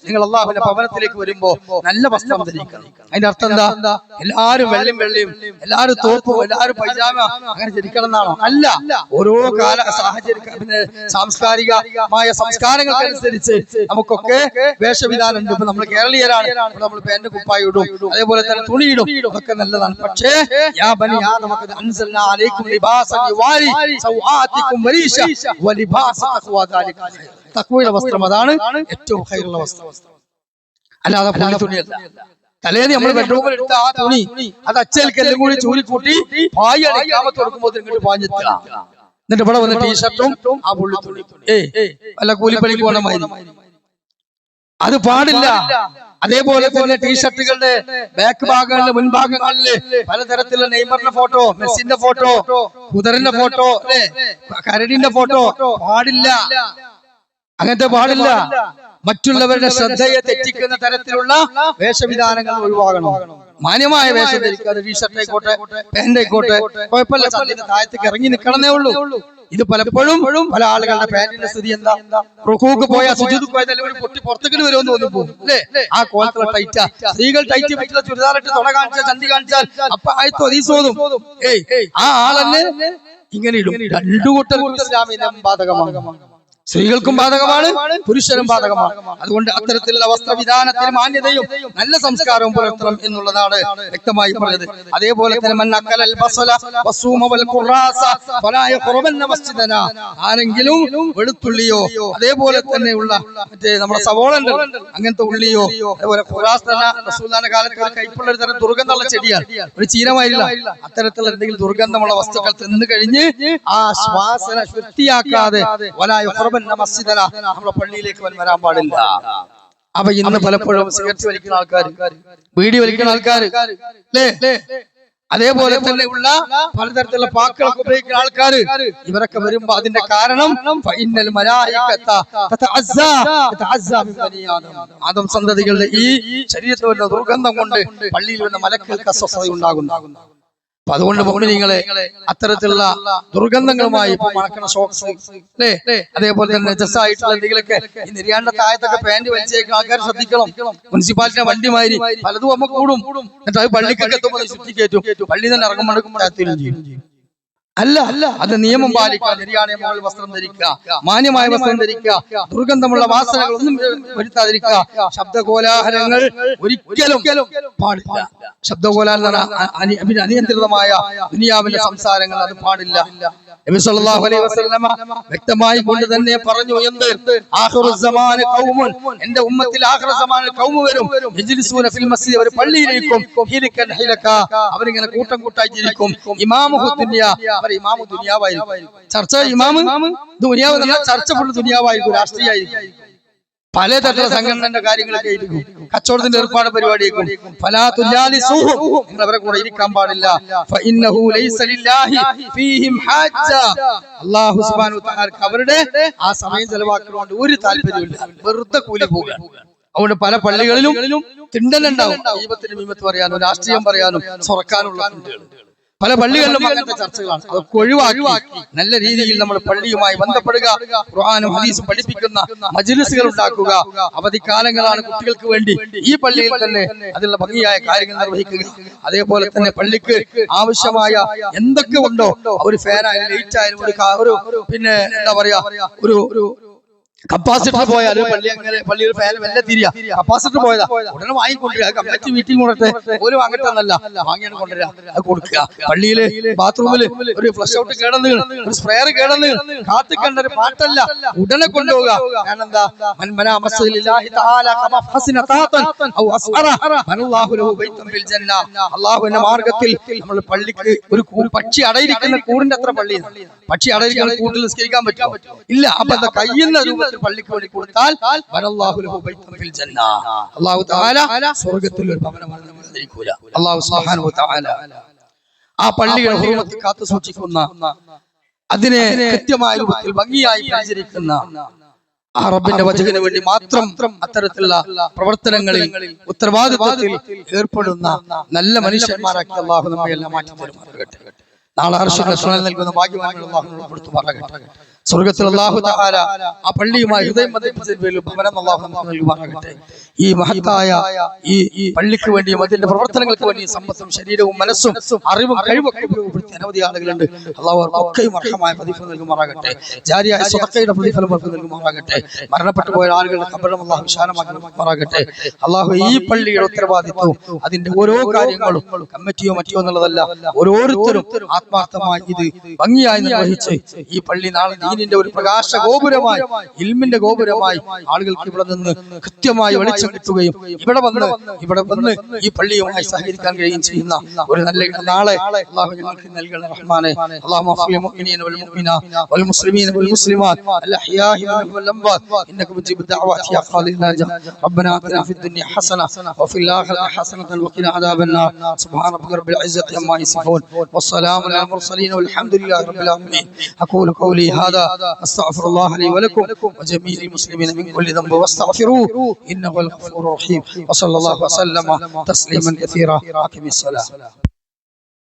നിങ്ങൾ അള്ളാഹുവിന്റെ ഭവനത്തിലേക്ക് വരുമ്പോ നല്ല വസ്ത്രം ധരിക്കണം. അതിന്റെ അർത്ഥം എന്താ? എല്ലാരും വെള്ളിയും എല്ലാരും തോപ്പും എല്ലാരും പൈജാമ അങ്ങനെ ധരിക്കണം എന്നാണോ? അല്ല. ഓരോ കാല സാഹചര്യ പിന്നെ സാംസ്കാരികമായ സംസ്കാരങ്ങൾക്കനുസരിച്ച് നമുക്കൊക്കെ വേഷവിധാനം ഉണ്ട്. ഇപ്പൊ നമ്മൾ കേരളീയരാണ്, നമ്മൾ പാന്റ് കുപ്പായി ഇടും, അതേപോലെ തന്നെ തുണിയിടും, അതൊക്കെ നല്ലതാണ്. പക്ഷേ തഖ്വയുടെ വസ്ത്രം അതാണ് ഏറ്റവും ഹൈറുള്ള വസ്ത്രം, അല്ലാതെ പള്ളി തുണിയല്ല. തലേന്ന് നമ്മൾ ബെഡ്റൂമിൽ എടുത്ത ആ തുണി അത് അച്ചേൽക്കെല്ലാം കൂടി ചൂരിക്കൂട്ടി പായ അടിക്കാമത്ത് കൊടുക്കുമ്പോൾ ഇങ്ങോട്ട് പാഞ്ഞെത്തുക. എന്നിട്ട് ഇവിടെ വന്ന് ടീഷർട്ടും ആ പുള്ളി തുണി അല്ല കൂലിപ്പണിക്ക് പോകണ മാതിരി, അത് പാടില്ല. അതേപോലെ തന്നെ ടീഷർട്ടുകളുടെ ബാക്ക് ഭാഗങ്ങളിലെ മുൻഭാഗങ്ങളില് പലതരത്തിലുള്ള നെയ്മറിന്റെ ഫോട്ടോ, മെസ്സിന്റെ ഫോട്ടോ, കുതിരന്റെ ഫോട്ടോ, കരടിന്റെ ഫോട്ടോ പാടില്ല. അങ്ങനത്തെ പാടില്ല. മറ്റുള്ളവരുടെ ശ്രദ്ധയെ തെറ്റിക്കുന്ന തരത്തിലുള്ള വേഷവിധാനങ്ങൾ ഒഴിവാകണം. മാന്യമായ വേഷം ധരിക്കാതെ ടീഷർട്ട് ആയിക്കോട്ടെ പാന്റ് ആയിക്കോട്ടെ കുഴപ്പമില്ല, സന്ധ്യന്റെ താഴത്തേക്ക് ഇറങ്ങി നിൽക്കണമെന്നേ ഉള്ളൂ. ഇത് പലപ്പോഴും പല ആളുകളുടെ പാന്റിന്റെ സ്ഥിതി എന്താ? റുകൂക്ക് പോയാൽ സുജൂദ് പോയതെല്ലാം പൊട്ടി പുറത്തേക്ക് വരുമെന്ന് തോന്നിപ്പോകും അല്ലേ? ആ കോലത്തിലുള്ള ടൈറ്റാ. സ്ത്രീകൾ ടൈറ്റ് പറ്റുന്ന ചുരിദാറിട്ട് തുട കാണിച്ചാൽ ചന്തി കാണിച്ചാൽ അപ്പൊ ആയത്തോ നീ തോന്നും ആ ആളെന്നെ ഇങ്ങനെ ഇടും. രണ്ടു കൂട്ടർക്കും ഇസ്ലാമിനും ബാധകമാണ്, സ്ത്രീകൾക്കും ബാധകമാണ്, പുരുഷനും ബാധകമാണ്. അതുകൊണ്ട് അത്തരത്തിലുള്ള വസ്ത്രവിധാനത്തിന് മാന്യതയും നല്ല സംസ്കാരവും പുലർത്തണം എന്നുള്ളതാണ് വ്യക്തമായി പറഞ്ഞത്. അതേപോലെ തന്നെ ആരെങ്കിലും വെളുത്തുള്ളിയോ അതേപോലെ തന്നെയുള്ള മറ്റേ നമ്മുടെ സവോളണ്ട് അങ്ങനത്തെ ഉള്ളിയോ അതേപോലെ റസൂലുള്ളാഹിന്റെ കാലത്ത് കൈപ്പുള്ള ഒരു തരം ദുർഗന്ധമുള്ള ചെടിയാണ്, ഒരു ചീരമായില്ല. അത്തരത്തിലുള്ള എന്തെങ്കിലും ദുർഗന്ധമുള്ള വസ്തുക്കൾ തിന്നു കഴിഞ്ഞ് ആ ശ്വാസന വൃത്തിയാക്കാതെ നമ്മുടെ പള്ളിയിലേക്ക് വരാൻ പാടില്ല. അപ്പൊ ഇന്ന് പലപ്പോഴും സിഗരറ്റ് വലിക്കുന്ന ആൾക്കാർ, ബീഡി വലിക്കുന്ന ആൾക്കാർ അല്ലേ, അതേപോലെ തന്നെ ഉള്ള പലതരത്തിലുള്ള പാക്കുകളൊക്കെ ഉപയോഗിക്കുന്ന ആൾക്കാർ, ഇവരൊക്കെ വരുമ്പോ അതിന്റെ കാരണം ആദം സന്തതികളുടെ ഈ ശരീരത്തിൽ വരുന്ന ദുർഗന്ധം കൊണ്ട് പള്ളിയിൽ വരുന്ന മലക്കുകൾക്ക് അസ്വസ്ഥത ഉണ്ടാകുന്നു. അപ്പൊ അതുകൊണ്ട് മോമിനീങ്ങളെ അത്തരത്തിലുള്ള ദുർഗന്ധങ്ങളുമായി ഇപ്പൊ മണക്കണ ഷോക്സ് അല്ലേ, അതേപോലെ തന്നെ ജസ്സായിട്ടുള്ള എന്തെങ്കിലുമൊക്കെ ഈ നിര്യാണ്ട താഴത്തൊക്കെ പാന്റ് വലിച്ചേക്കുന്ന ആൾക്കാർ ശ്രദ്ധിക്കണം. മുനിസിപ്പാലിറ്റിയുടെ വണ്ടിമാരി പലതും അമ്മ കൂടും, എന്നിട്ട് അത് പള്ളിക്കൊക്കെ എത്തുമ്പോൾ ചുറ്റി കയറ്റും, പള്ളി തന്നെ ഇറങ്ങുമ്പോൾ അല്ല. അത് നിയമം പാലിക്കുക. നിര്യാണയ മുകളിൽ വസ്ത്രം ധരിക്കുക, മാന്യമായ വസ്ത്രം ധരിക്കുക, ദുർഗന്ധമുള്ള വാസനകളൊന്നും വരുത്താതിരിക്കുക. ശബ്ദകോലാഹലങ്ങൾ ഒരിക്കലും പാടില്ല. ശബ്ദകോലാഹലം അനിയന്ത്രിതമായ ദുനിയാവിന്റെ സംസാരങ്ങൾ അത് പാടില്ല. നബി സല്ലല്ലാഹു അലൈഹി വസല്ലമ വ്യക്തമായി കൊണ്ട് തന്നെ പറഞ്ഞു, എന്ത് ആഖിറുസ്സമാന ഖൗമുൻ, എന്റെ ഉമ്മത്തിൽ ആഖിറുസ്സമാനിൽ ഖൗമു വരും, യജ്ലിസൂന ഫിൽ മസ്ജിദ്, അവർ പള്ളിയിലിരിക്കും, ഹിലകൻ ഹിലക, അവരിങ്ങനെ കൂട്ടം കൂട്ടായി ഇരിക്കും, ഇമാമുഹു ദുനിയ, അവർ ഇമാമു ദുനിയാവായിരിക്കും. ചർച്ച ഇമാമ് ദുനിയാവ് എന്നാൽ ചർച്ച ഫുൾ ദുനിയാവായിരിക്കും, രാഷ്ട്രീയമായിരിക്കും, പലതരത്തിലുള്ള സംഘടനയുടെ കാര്യങ്ങളൊക്കെ ആയിരിക്കും, കച്ചവടത്തിന്റെ ഏർപ്പാട് പരിപാടിയായിരിക്കും. നിങ്ങൾ അവരെ കൂടെ ഇരിക്കാൻ പാടില്ല. അല്ലാഹു സുബ്ഹാനഹു വ തആല അവരുടെ ആ സമയം ചെലവാക്കുന്നതുകൊണ്ട് ഒരു താല്പര്യമില്ല, വെറുതെ കൂലി പോകുക. അതുകൊണ്ട് പല പള്ളികളിലും തിണ്ടലുണ്ടാവും, ദൈവത്തിന് പറയാനും രാഷ്ട്രീയം പറയാനും സ്വറക്കാനുള്ള പല പള്ളികളിലും അങ്ങനത്തെ ചർച്ചകളാണ്. അതൊക്കെ ഒഴിവാക്കി നല്ല രീതിയിൽ നമ്മൾ പള്ളിയുമായി ബന്ധപ്പെടുക, ഖുർആനും ഹദീസും പഠിപ്പിക്കുന്ന മജ്ലിസുകൾ ഉണ്ടാക്കുക. അവധിക്കാലങ്ങളാണ് കുട്ടികൾക്ക് വേണ്ടി ഈ പള്ളിയിൽ തന്നെ അതിനുള്ള ഭംഗിയായ കാര്യങ്ങൾ നിർവഹിക്കുക. അതേപോലെ തന്നെ പള്ളിക്ക് ആവശ്യമായ എന്തൊക്കെ ഉണ്ടോ, ഒരു ഫാനായാലും ലൈറ്റ് ആയാലും ഒരു പിന്നെ എന്താ പറയാ ഒരു കപ്പാസിറ്റർ പോയാൽ പള്ളിയിൽ ഫാൻ വല്ല തിരിയാ, കപ്പാസിറ്റർ പോയതാ ഉടനെ വാങ്ങിക്കൊണ്ടിരിക്കുക. കമ്മിറ്റി മീറ്റിംഗ് കൊടുത്ത് ഒരു വാങ്ങട്ടെന്നല്ല, വാങ്ങിയാണ് കൊണ്ടുവരിക, അത് കൊടുക്കുക. പള്ളിയില് ബാത്റൂമില് ഒരു ഫ്ലഷ് ഔട്ട് കേടന്ന്, ഒരു സ്പ്രെയർ കേടന്ന് കാത്തിക്കണ്ട ഒരു പാട്ടല്ല, ഉടനെ കൊണ്ടുപോവുക. കാരണം എന്താ, അള്ളാഹുവിന്റെ മാർഗത്തിൽ നമ്മൾ പള്ളിക്ക് ഒരു പക്ഷി അടയിരിക്കുന്ന കൂടിന്റെ അത്ര പള്ളി, പക്ഷി അടയിരിക്കുന്ന കൂട്ടിൽ നിസ്കരിക്കാൻ പറ്റുമോ? ഇല്ല. അപ്പൊ എന്താ കഴിയുന്ന രൂപത്തിൽ പള്ളിക്ക് വേണ്ടി കൊടുത്താൽ അല്ലാഹു തആല സ്വർഗ്ഗത്തിൽ ഒരു ഭവനമാണ് നിർമ്മിച്ചിരിക്കുക. അല്ലാഹു സുബ്ഹാനഹു വ തആല ആ പള്ളിയുടെ ഹുർമത്ത് കാത്തു സൂക്ഷിക്കുന്ന, അതിനെ കൃത്യമായ രൂപത്തിൽ ഭംഗിയായി പരിചരിക്കുന്ന ആ റബ്ബിന്റെ വജഹിന് വേണ്ടി മാത്രം അത്തരത്തിലുള്ള പ്രവർത്തനങ്ങളിൽ ഉത്തരവാദിത്വത്തിൽ ഏർപ്പെടുന്ന നല്ല മനുഷ്യന്മാരാക്കി അല്ലാഹു നമ്മെ എല്ലാം മാറ്റി തരുമാറാകട്ടെ. നാളെ അർശിൽ നൽകുന്ന ഭാഗ്യവാന്കൾ അല്ലാഹു നമ്മളെ ഉൾപ്പെടുത്തുമാറാകട്ടെ. സ്വർഗത്തിൽ അല്ലാഹു തആല ആ പള്ളിയുമായി ഹൃദയം ബന്ധിപ്പിച്ചതിന്റെ പേരിൽ ഭവനം അല്ലാഹു നമുക്ക് നൽകുമാറാകട്ടെ. ഈ മഹത്തായ ഈ പള്ളിക്ക് വേണ്ടിയും അതിന്റെ പ്രവർത്തനങ്ങൾക്ക് വേണ്ടിയും സമ്പത്തും ശരീരവും മനസ്സും അറിവും കഴിവൊക്കെ ഉപയോഗപ്പെടുത്തിയ അനവധി ആളുകളുണ്ട്. അല്ലാഹു അവർക്കൊക്കെയും അർഹമായ പ്രതിഫലം നൽകുമാറാകട്ടെ. ജാരിയായ സ്വതക്കയുടെ പ്രതിഫലം അവർക്ക് നൽകുമാറാകട്ടെ. മരണപ്പെട്ടു പോയ ആളുകളുടെ ഖബറും അല്ലാഹു വിശാലമാക്കി നൽകുമാറാകട്ടെ. അല്ലാഹു ഈ പള്ളിയുടെ ഉത്തരവാദിത്വവും അതിന്റെ ഓരോ കാര്യങ്ങളും കമ്മിറ്റിയോ മറ്റോ എന്നുള്ളതല്ല, ഓരോരുത്തരും ആത്മാർത്ഥമായി ഇത് ഭംഗിയായി നിർവഹിച്ച് ഈ പള്ളി നാളെ ദീനിന്റെ ഒരു പ്രകാശ ഗോപുരമായി, ഇൽമിന്റെ ഗോപുരമായി ആളുകൾക്ക് ഇവിടെ നിന്ന് കൃത്യമായി വെളിച്ചം കിട്ടുകയും ഇവിടെ വന്ന് ഈ പള്ളിയുമായി സഹകരിക്കാൻ കഴിയുകയും ചെയ്യുന്ന ഒരു നല്ല നാളെ അല്ലാഹു ഞങ്ങൾക്ക് നൽകണം റഹ്മാനെ. അല്ലാഹുമ്മ ഗ്ഫിർ മുഅ്മിനീന വൽ മുഅ്മിനാത്ത് വൽ മുസ്ലിമീന വൽ മുസ്ലിമാത്ത് അൽ അഹ്യാഇ മിൻഹും വൽ അംവാത് ഇന്നക മുജീബു ദഅവാതി യാ ഖാദിൽ നാജാ. റബ്ബനാ ആതിനാ ഫിദ് ദുനിയ ഹസന വഫിൽ ആഖിറതി ഹസനതൻ വഖിനാ അദാബൻ നാർ. സുബ്ഹാന റബ്ബിക റബ്ബിൽ ഇസ്സതി അമ്മാ യസിഫൂൻ വസ്സലാമു അലൽ മുർസലീൻ വൽഹംദുലില്ലാഹി റബ്ബിൽ ആലമീൻ. അഖൂലു ഖൗലി ഹാദാ അസ്തഗ്ഫിറുല്ലാഹ ലി വലക്കും വജമീഇൽ മുസ്ലിമീന മിൻ കുല്ലി ദംബിൻ വസ്തഗ്ഫിറൂഹു ഇന്നഹു الغفور الرحيم. وصلى الله وسلم تسليما كثيرا. أقم الصلاة.